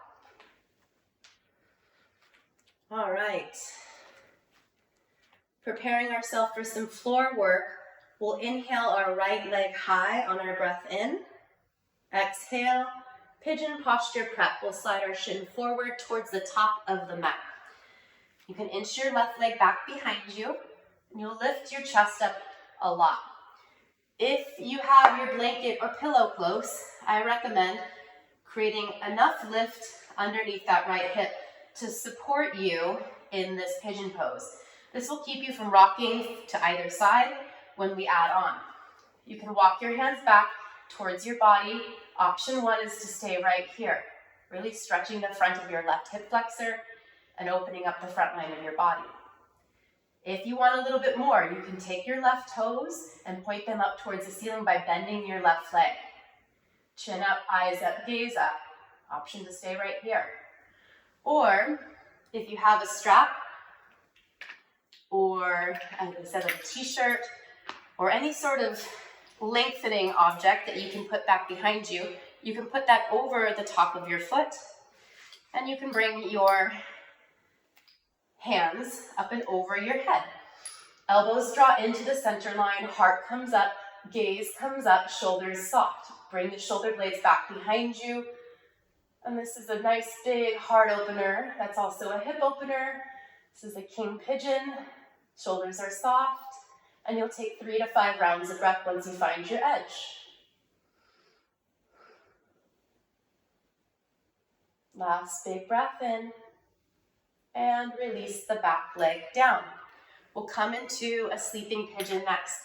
All right. Preparing ourselves for some floor work. We'll inhale our right leg high on our breath in. Exhale, pigeon posture prep. We'll slide our shin forward towards the top of the mat. You can inch your left leg back behind you, and you'll lift your chest up a lot. If you have your blanket or pillow close, I recommend creating enough lift underneath that right hip to support you in this pigeon pose. This will keep you from rocking to either side when we add on. You can walk your hands back towards your body. Option 1 is to stay right here, really stretching the front of your left hip flexor and opening up the front line of your body. If you want a little bit more, you can take your left toes and point them up towards the ceiling by bending your left leg. Chin up, eyes up, gaze up. Option to stay right here. Or if you have a strap, or as I said, like a t-shirt, or any sort of lengthening object that you can put back behind you, you can put that over the top of your foot, and you can bring your hands up and over your head. Elbows draw into the center line, heart comes up, gaze comes up, shoulders soft. Bring the shoulder blades back behind you. And this is a nice big heart opener. That's also a hip opener. This is a king pigeon. Shoulders are soft. And you'll take 3 to 5 rounds of breath once you find your edge. Last big breath in. And release the back leg down. We'll come into a sleeping pigeon next.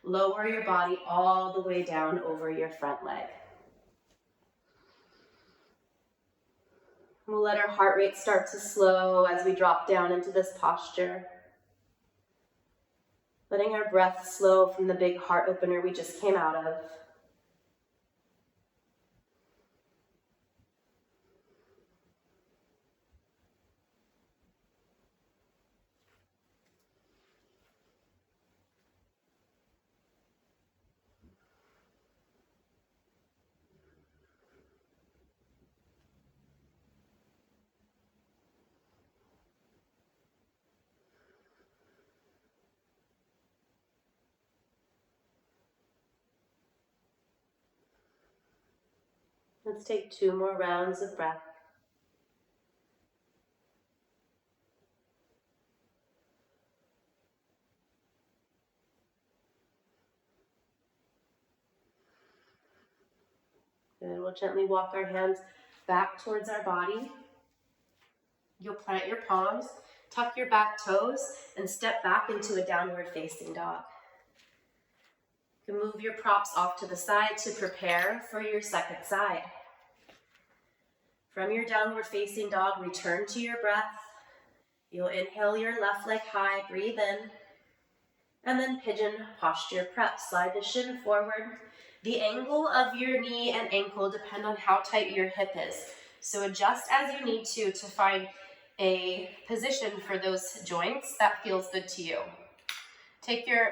Lower your body all the way down over your front leg. We'll let our heart rate start to slow as we drop down into this posture. Letting our breath slow from the big heart opener we just came out of. Let's take 2 more rounds of breath. And we'll gently walk our hands back towards our body. You'll plant your palms, tuck your back toes, and step back into a downward facing dog. You can move your props off to the side to prepare for your second side. From your downward facing dog, return to your breath. You'll inhale your left leg high, breathe in, and then pigeon posture prep. Slide the shin forward. The angle of your knee and ankle depend on how tight your hip is. So adjust as you need to find a position for those joints that feels good to you. Take your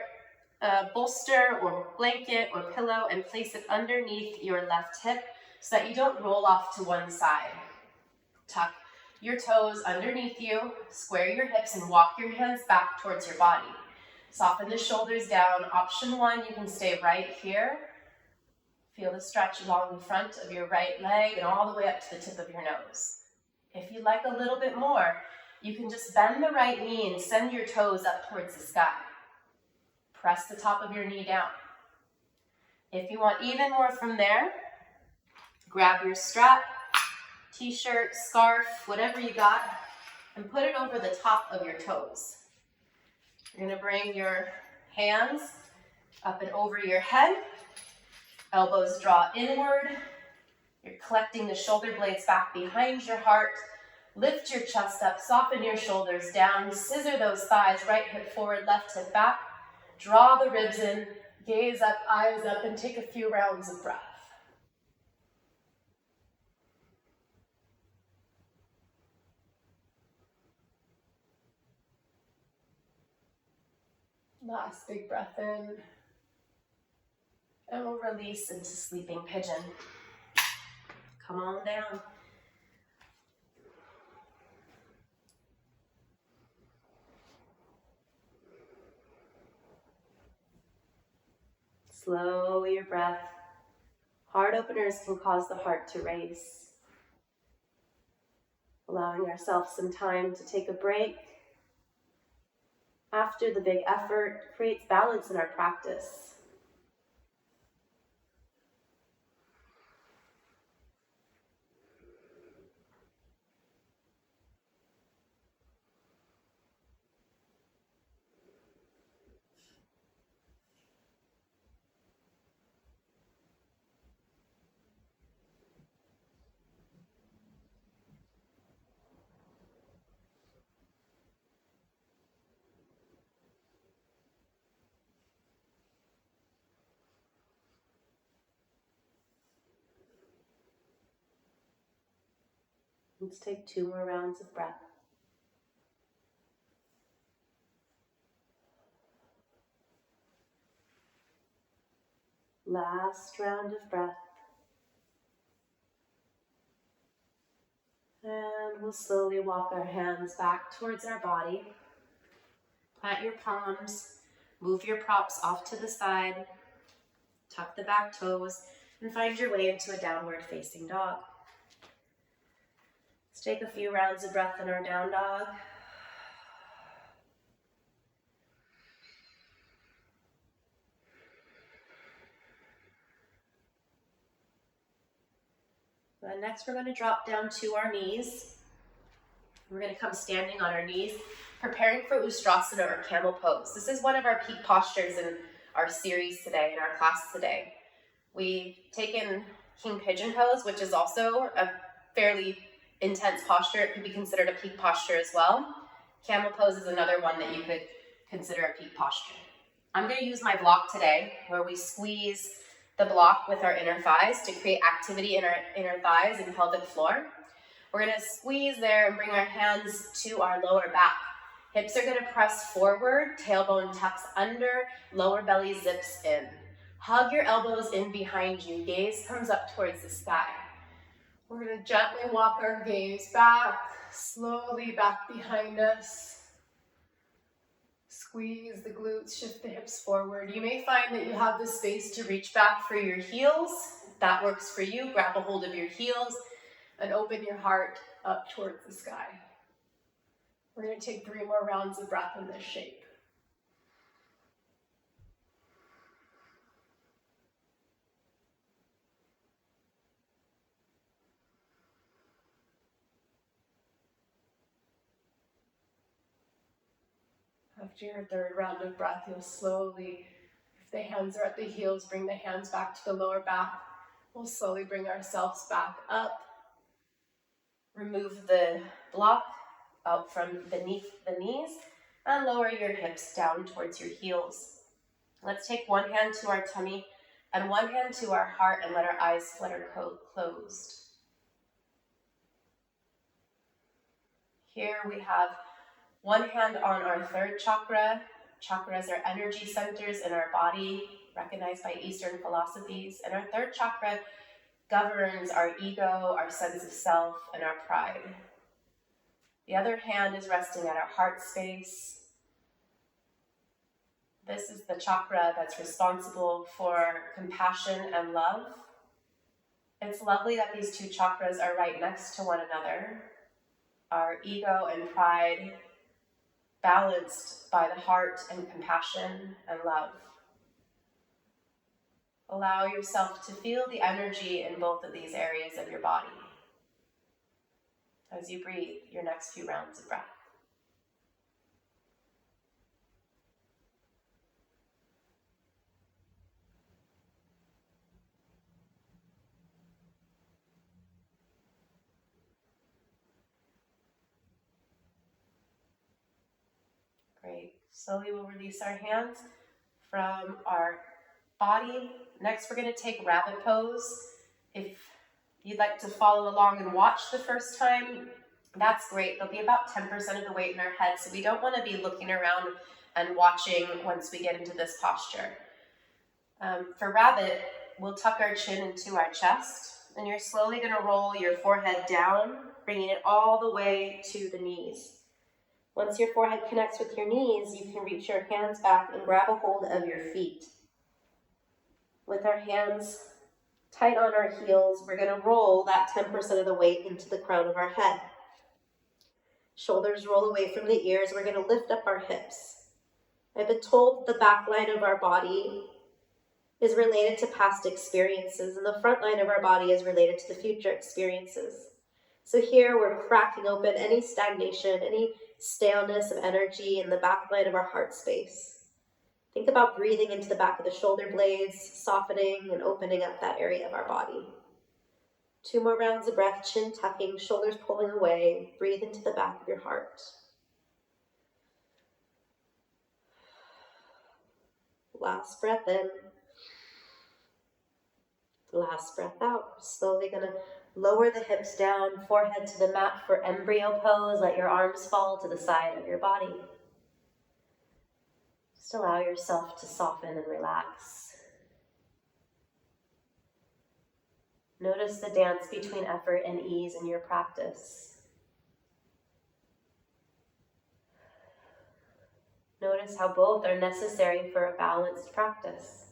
bolster or blanket or pillow and place it underneath your left hip so that you don't roll off to one side. Tuck your toes underneath you, square your hips, and walk your hands back towards your body. Soften the shoulders down. Option 1, you can stay right here. Feel the stretch along the front of your right leg and all the way up to the tip of your nose. If you'd like a little bit more, you can just bend the right knee and send your toes up towards the sky. Press the top of your knee down. If you want even more from there, grab your strap, t-shirt, scarf, whatever you got, and put it over the top of your toes. You're going to bring your hands up and over your head. Elbows draw inward. You're collecting the shoulder blades back behind your heart. Lift your chest up, soften your shoulders down, scissor those thighs, right hip forward, left hip back. Draw the ribs in, gaze up, eyes up, and take a few rounds of breath. Last big breath in. And we'll release into sleeping pigeon. Come on down. Slow your breath. Heart openers can cause the heart to race. Allowing ourselves some time to take a break after the big effort creates balance in our practice. Let's take 2 more rounds of breath. Last round of breath. And we'll slowly walk our hands back towards our body. Plant your palms, move your props off to the side, tuck the back toes, and find your way into a downward facing dog. Let's take a few rounds of breath in our down dog. And next we're going to drop down to our knees. We're going to come standing on our knees, preparing for Ustrasana or Camel Pose. This is one of our peak postures in our series today, in our class today. We've taken King Pigeon Pose, which is also a fairly intense posture. It could be considered a peak posture as well. Camel Pose is another one that you could consider a peak posture. I'm going to use my block today, where we squeeze the block with our inner thighs to create activity in our inner thighs and pelvic floor. We're going to squeeze there and bring our hands to our lower back. Hips are going to press forward, tailbone tucks under, lower belly zips in. Hug your elbows in behind you, gaze comes up towards the sky. We're going to gently walk our gaze back, slowly back behind us. Squeeze the glutes, shift the hips forward. You may find that you have the space to reach back for your heels. that works for you, grab a hold of your heels and open your heart up towards the sky. We're going to take 3 more rounds of breath in this shape. After your 3rd round of breath, you'll slowly, if the hands are at the heels, bring the hands back to the lower back. We'll slowly bring ourselves back up. Remove the block out from beneath the knees and lower your hips down towards your heels. Let's take one hand to our tummy and one hand to our heart and let our eyes flutter closed. Here we have one hand on our 3rd chakra. Chakras are energy centers in our body, recognized by Eastern philosophies. And our 3rd chakra governs our ego, our sense of self, and our pride. The other hand is resting at our heart space. This is the chakra that's responsible for compassion and love. It's lovely that these 2 chakras are right next to one another. Our ego and pride balanced by the heart and compassion and love. Allow yourself to feel the energy in both of these areas of your body as you breathe your next few rounds of breath. Great. Slowly we'll release our hands from our body. Next, we're going to take rabbit pose. If you'd like to follow along and watch the first time, that's great. There'll be about 10% of the weight in our head, so we don't want to be looking around and watching once we get into this posture. For rabbit, we'll tuck our chin into our chest, and you're slowly going to roll your forehead down, bringing it all the way to the knees. Once your forehead connects with your knees, you can reach your hands back and grab a hold of your feet. With our hands tight on our heels, we're going to roll that 10% of the weight into the crown of our head. Shoulders roll away from the ears. We're going to lift up our hips. I've been told the back line of our body is related to past experiences, and the front line of our body is related to the future experiences. So here we're cracking open any stagnation, any staleness of energy in the back line of our heart space. Think about breathing into the back of the shoulder blades, softening and opening up that area of our body. 2 more rounds of breath, chin tucking, shoulders pulling away. Breathe into the back of your heart. Last breath in. Last breath out. Slowly going to lower the hips down, forehead to the mat for embryo pose. Let your arms fall to the side of your body. Just allow yourself to soften and relax. Notice the dance between effort and ease in your practice. Notice how both are necessary for a balanced practice.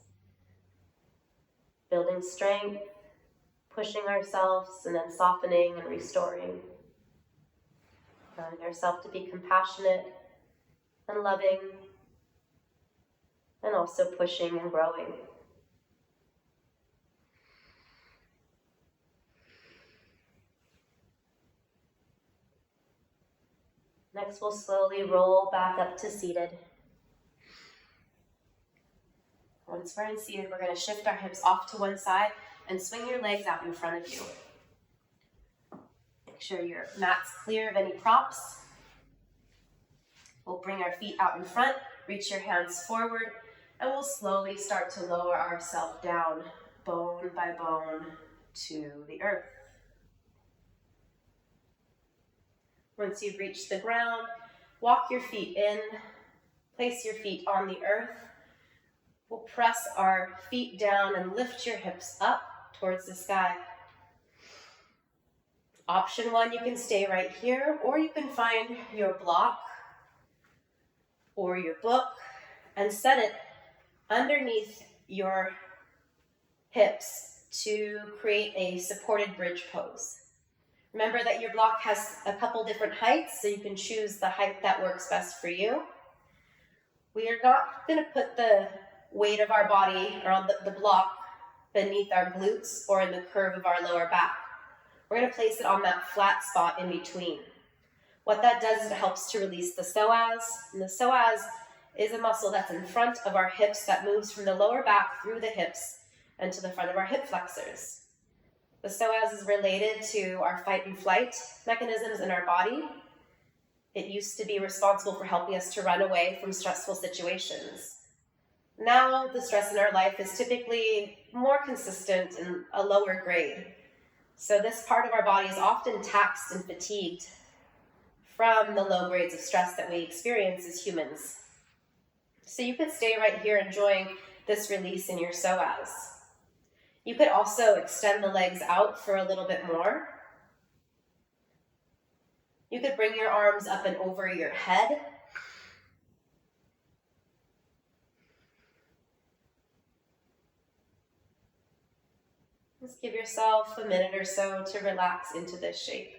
Building strength, pushing ourselves, and then softening and restoring. Allowing ourselves to be compassionate and loving, and also pushing and growing. Next, we'll slowly roll back up to seated. Once we're in seated, we're going to shift our hips off to one side and swing your legs out in front of you. Make sure your mat's clear of any props. We'll bring our feet out in front, reach your hands forward, and we'll slowly start to lower ourselves down, bone by bone, to the earth. Once you've reached the ground, walk your feet in, place your feet on the earth. We'll press our feet down and lift your hips up towards the sky. Option 1, you can stay right here, or you can find your block or your book and set it underneath your hips to create a supported bridge pose. Remember that your block has a couple different heights, so you can choose the height that works best for you. We are not going to put the weight of our body or on the block beneath our glutes or in the curve of our lower back. We're going to place it on that flat spot in between. What that does is it helps to release the psoas, and the psoas is a muscle that's in front of our hips that moves from the lower back through the hips and to the front of our hip flexors. The psoas is related to our fight and flight mechanisms in our body. It used to be responsible for helping us to run away from stressful situations. Now, the stress in our life is typically more consistent and a lower grade. So this part of our body is often taxed and fatigued from the low grades of stress that we experience as humans. So you could stay right here enjoying this release in your psoas. You could also extend the legs out for a little bit more. You could bring your arms up and over your head. Just give yourself a minute or so to relax into this shape.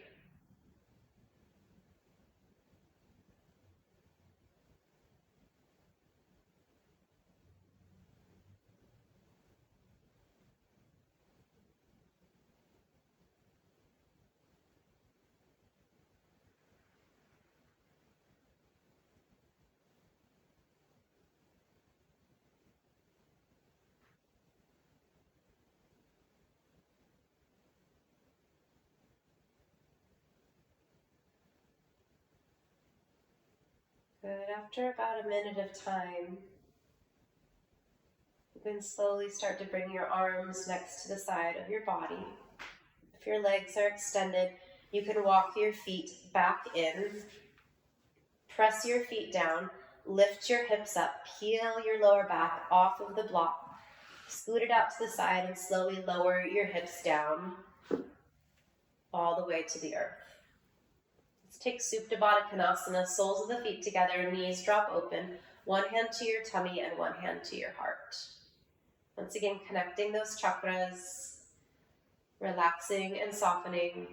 Good. After about a minute of time, you can slowly start to bring your arms next to the side of your body. If your legs are extended, you can walk your feet back in, press your feet down, lift your hips up, peel your lower back off of the block, scoot it out to the side, and slowly lower your hips down all the way to the earth. Take Supta Baddha Konasana, soles of the feet together, knees drop open, one hand to your tummy and one hand to your heart. Once again, connecting those chakras, relaxing and softening.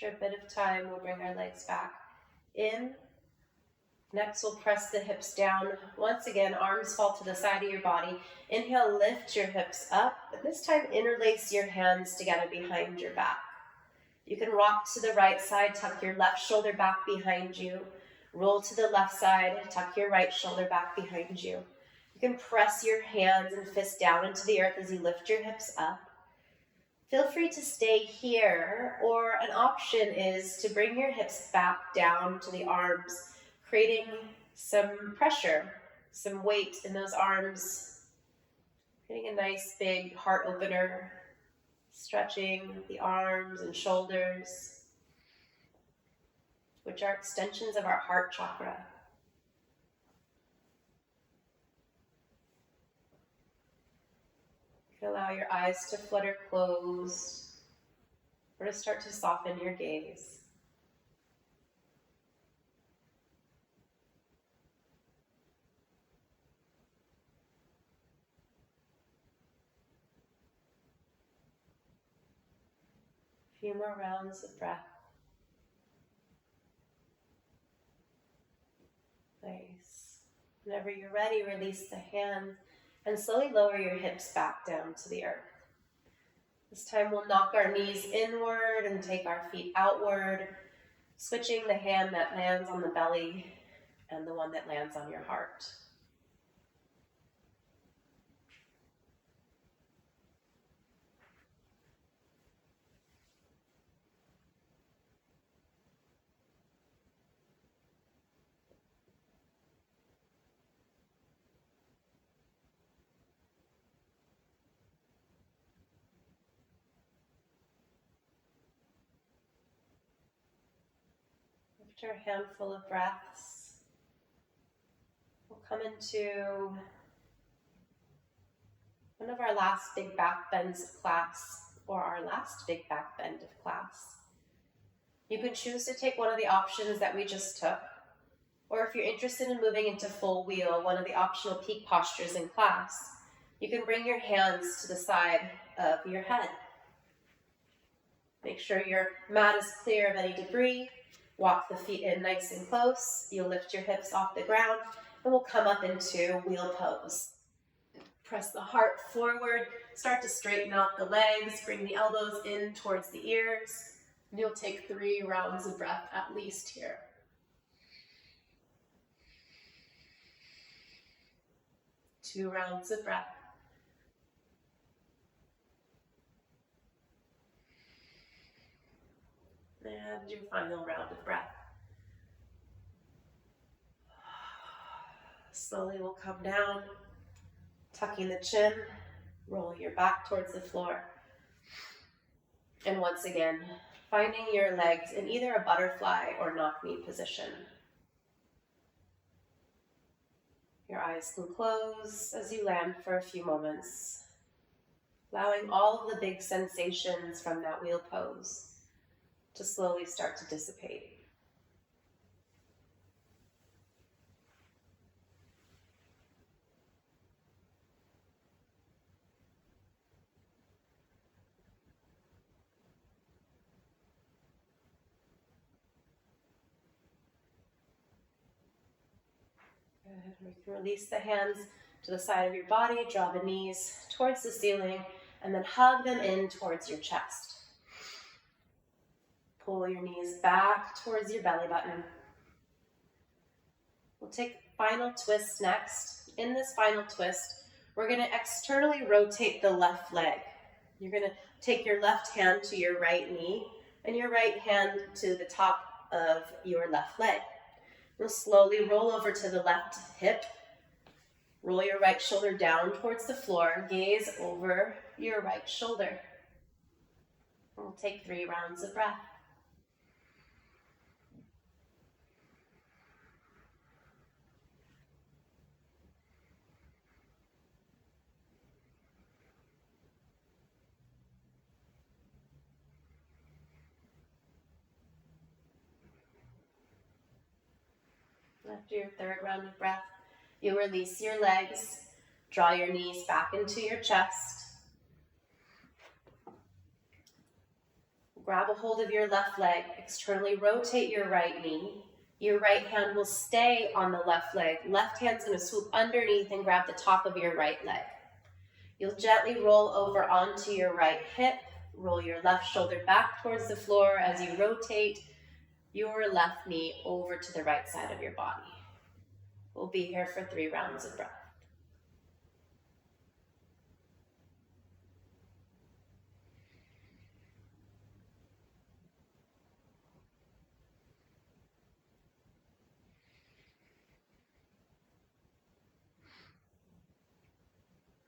After a bit of time, we'll bring our legs back in. Next, we'll press the hips down. Once again, arms fall to the side of your body. Inhale, lift your hips up. But this time, interlace your hands together behind your back. You can rock to the right side, tuck your left shoulder back behind you. Roll to the left side, tuck your right shoulder back behind you. You can press your hands and fists down into the earth as you lift your hips up. Feel free to stay here, or an option is to bring your hips back down to the arms, creating some pressure, some weight in those arms, creating a nice big heart opener, stretching the arms and shoulders, which are extensions of our heart chakra. You can allow your eyes to flutter closed or to start to soften your gaze. A few more rounds of breath. Nice. Whenever you're ready, release the hands and slowly lower your hips back down to the earth. This time we'll knock our knees inward and take our feet outward, switching the hand that lands on the belly and the one that lands on your heart. After a handful of breaths, we'll come into one of our last big back bends of class, or our last big back bend of class. You can choose to take one of the options that we just took, or if you're interested in moving into full wheel, one of the optional peak postures in class, you can bring your hands to the side of your head. Make sure your mat is clear of any debris. Walk the feet in nice and close. You'll lift your hips off the ground, and we'll come up into wheel pose. Press the heart forward, start to straighten out the legs, bring the elbows in towards the ears. And you'll take 3 rounds of breath at least here. Two rounds of breath. And your final round of breath. Slowly we'll come down, tucking the chin, roll your back towards the floor. And once again, finding your legs in either a butterfly or knock-knee position. Your eyes can close as you land for a few moments, allowing all of the big sensations from that wheel pose to slowly start to dissipate. Good. We can release the hands to the side of your body, draw the knees towards the ceiling, and then hug them in towards your chest. Pull your knees back towards your belly button. We'll take final twist next. In this final twist, we're going to externally rotate the left leg. You're going to take your left hand to your right knee and your right hand to the top of your left leg. We'll slowly roll over to the left hip. Roll your right shoulder down towards the floor. Gaze over your right shoulder. We'll take 3 rounds of breath. After your 3rd round of breath, you'll release your legs, draw your knees back into your chest. Grab a hold of your left leg, externally rotate your right knee. Your right hand will stay on the left leg. Left hand's going to swoop underneath and grab the top of your right leg. You'll gently roll over onto your right hip, roll your left shoulder back towards the floor as you rotate your left knee over to the right side of your body. We'll be here for 3 rounds of breath.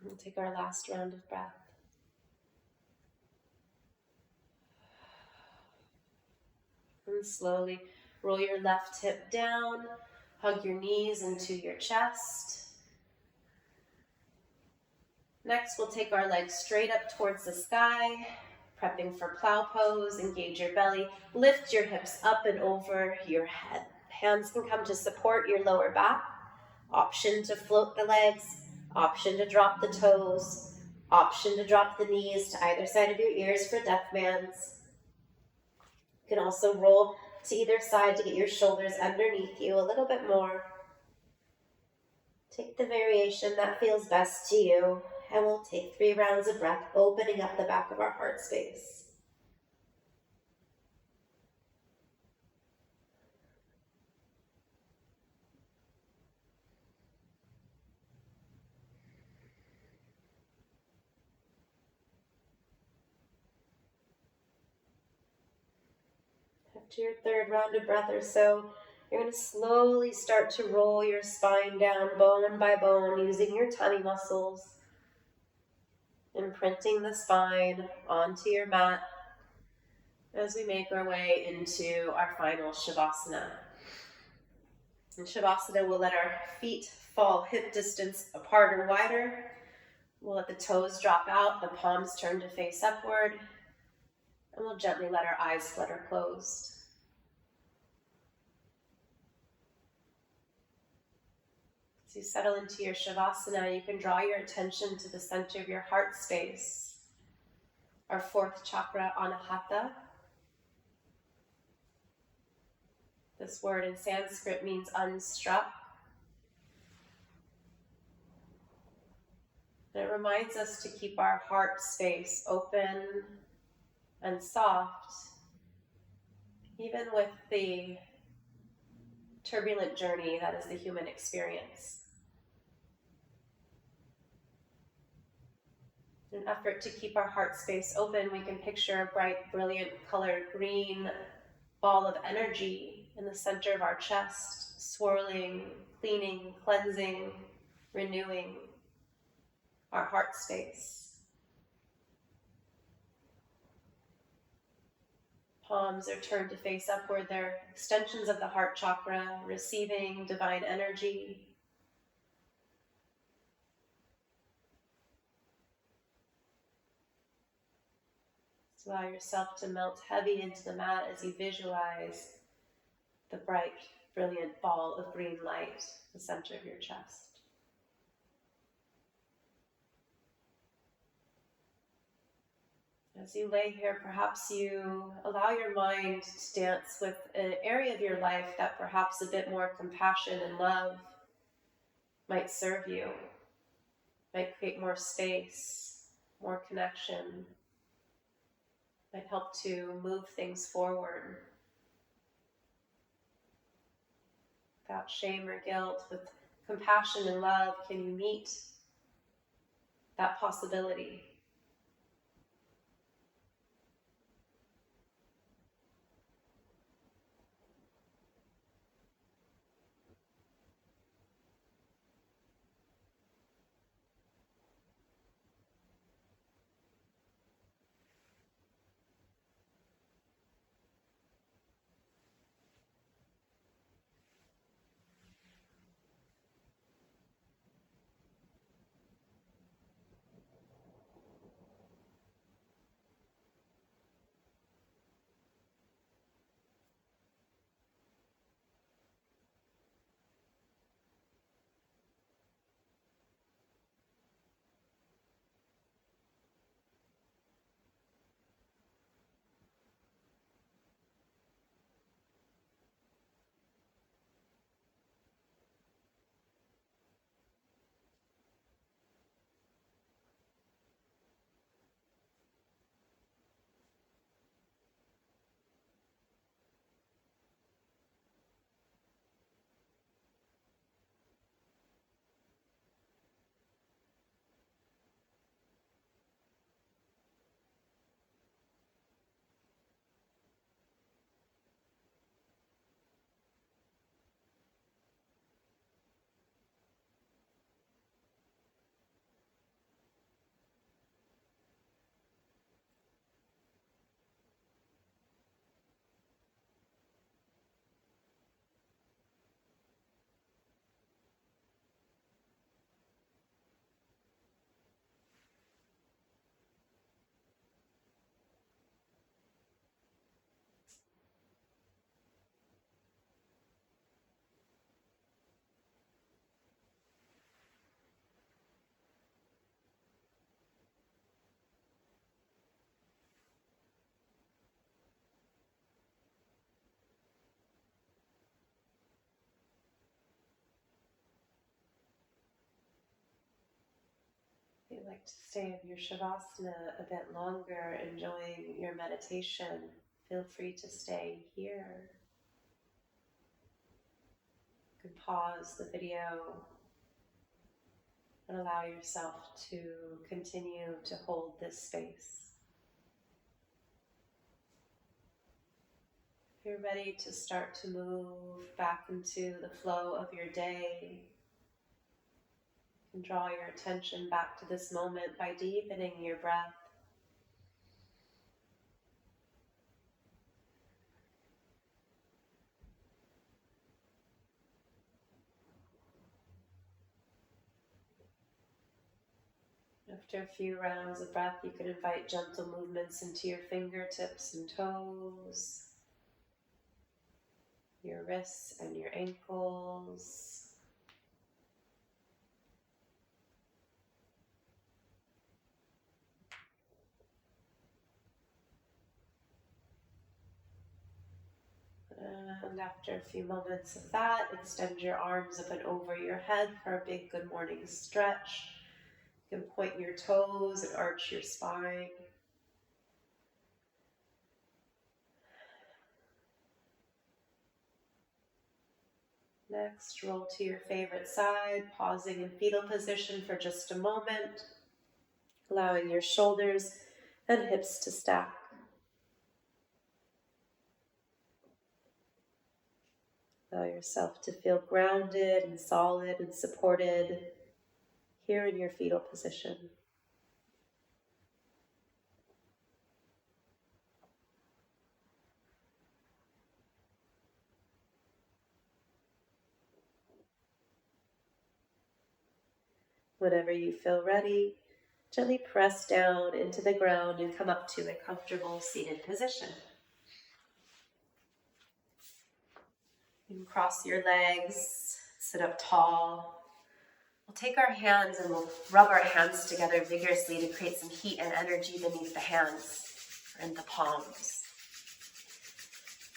We'll take our last round of breath. And slowly roll your left hip down, hug your knees into your chest. Next, we'll take our legs straight up towards the sky, prepping for plow pose. Engage your belly, lift your hips up and over your head. Hands can come to support your lower back. Option to float the legs, option to drop the toes, option to drop the knees to either side of your ears for deaf mans. You can also roll to either side to get your shoulders underneath you a little bit more. Take the variation that feels best to you, and we'll take 3 rounds of breath, opening up the back of our heart space. After your 3rd round of breath or so, you're going to slowly start to roll your spine down bone by bone using your tummy muscles, imprinting the spine onto your mat. as we make our way into our final Shavasana. In Shavasana, we'll let our feet fall hip distance apart or wider. We'll let the toes drop out, the palms turn to face upward, and we'll gently let our eyes flutter closed. As you settle into your Shavasana, you can draw your attention to the center of your heart space, our fourth chakra, Anahata. This word in Sanskrit means unstruck. And it reminds us to keep our heart space open and soft, even with the turbulent journey that is the human experience. In an effort to keep our heart space open, we can picture a bright, brilliant colored green ball of energy in the center of our chest, swirling, cleaning, cleansing, renewing our heart space. Palms are turned to face upward. They're extensions of the heart chakra, receiving divine energy. So allow yourself to melt heavy into the mat as you visualize the bright, brilliant ball of green light, the center of your chest. As you lay here, perhaps you allow your mind to dance with an area of your life that perhaps a bit more compassion and love might serve you, might create more space, more connection, might help to move things forward without shame or guilt. With compassion and love, can you meet that possibility? If you'd like to stay in your Shavasana a bit longer, enjoying your meditation, feel free to stay here. You can pause the video and allow yourself to continue to hold this space. If you're ready to start to move back into the flow of your day, and draw your attention back to this moment by deepening your breath. After a few rounds of breath, you can invite gentle movements into your fingertips and toes, your wrists and your ankles. And after a few moments of that, extend your arms up and over your head for a big good morning stretch. You can point your toes and arch your spine. Next, roll to your favorite side, pausing in fetal position for just a moment, allowing your shoulders and hips to stack. Allow yourself to feel grounded and solid and supported here in your fetal position. Whenever you feel ready, gently press down into the ground and come up to a comfortable seated position. You can cross your legs, sit up tall. We'll take our hands and we'll rub our hands together vigorously to create some heat and energy beneath the hands and the palms.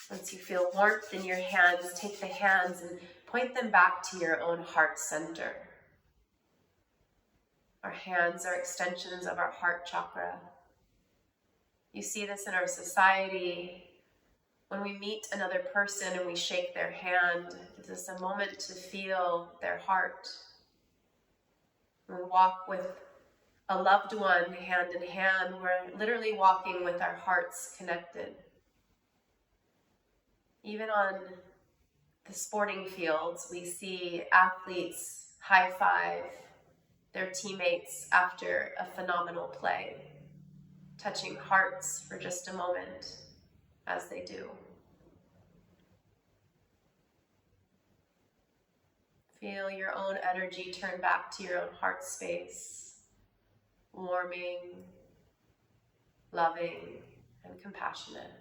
Once you feel warmth in your hands, take the hands and point them back to your own heart center. Our hands are extensions of our heart chakra. You see this in our society. When we meet another person and we shake their hand, it gives us a moment to feel their heart. When we walk with a loved one hand in hand, we're literally walking with our hearts connected. Even on the sporting fields, we see athletes high five their teammates after a phenomenal play, touching hearts for just a moment as they do. Feel your own energy turn back to your own heart space, warming, loving, and compassionate.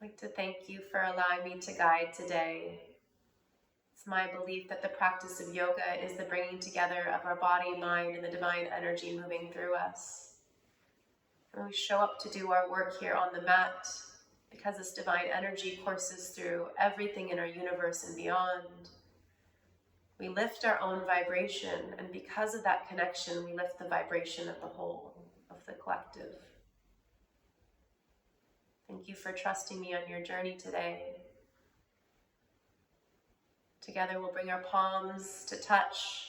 I'd like to thank you for allowing me to guide today. It's my belief that the practice of yoga is the bringing together of our body, mind, and the divine energy moving through us. And we show up to do our work here on the mat because this divine energy courses through everything in our universe and beyond. We lift our own vibration, and because of that connection, we lift the vibration of the whole, of the collective. Thank you for trusting me on your journey today. Together we'll bring our palms to touch.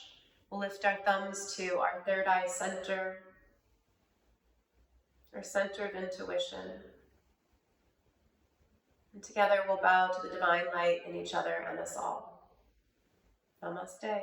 We'll lift our thumbs to our third eye center, our center of intuition. And together we'll bow to the divine light in each other and us all. Namaste.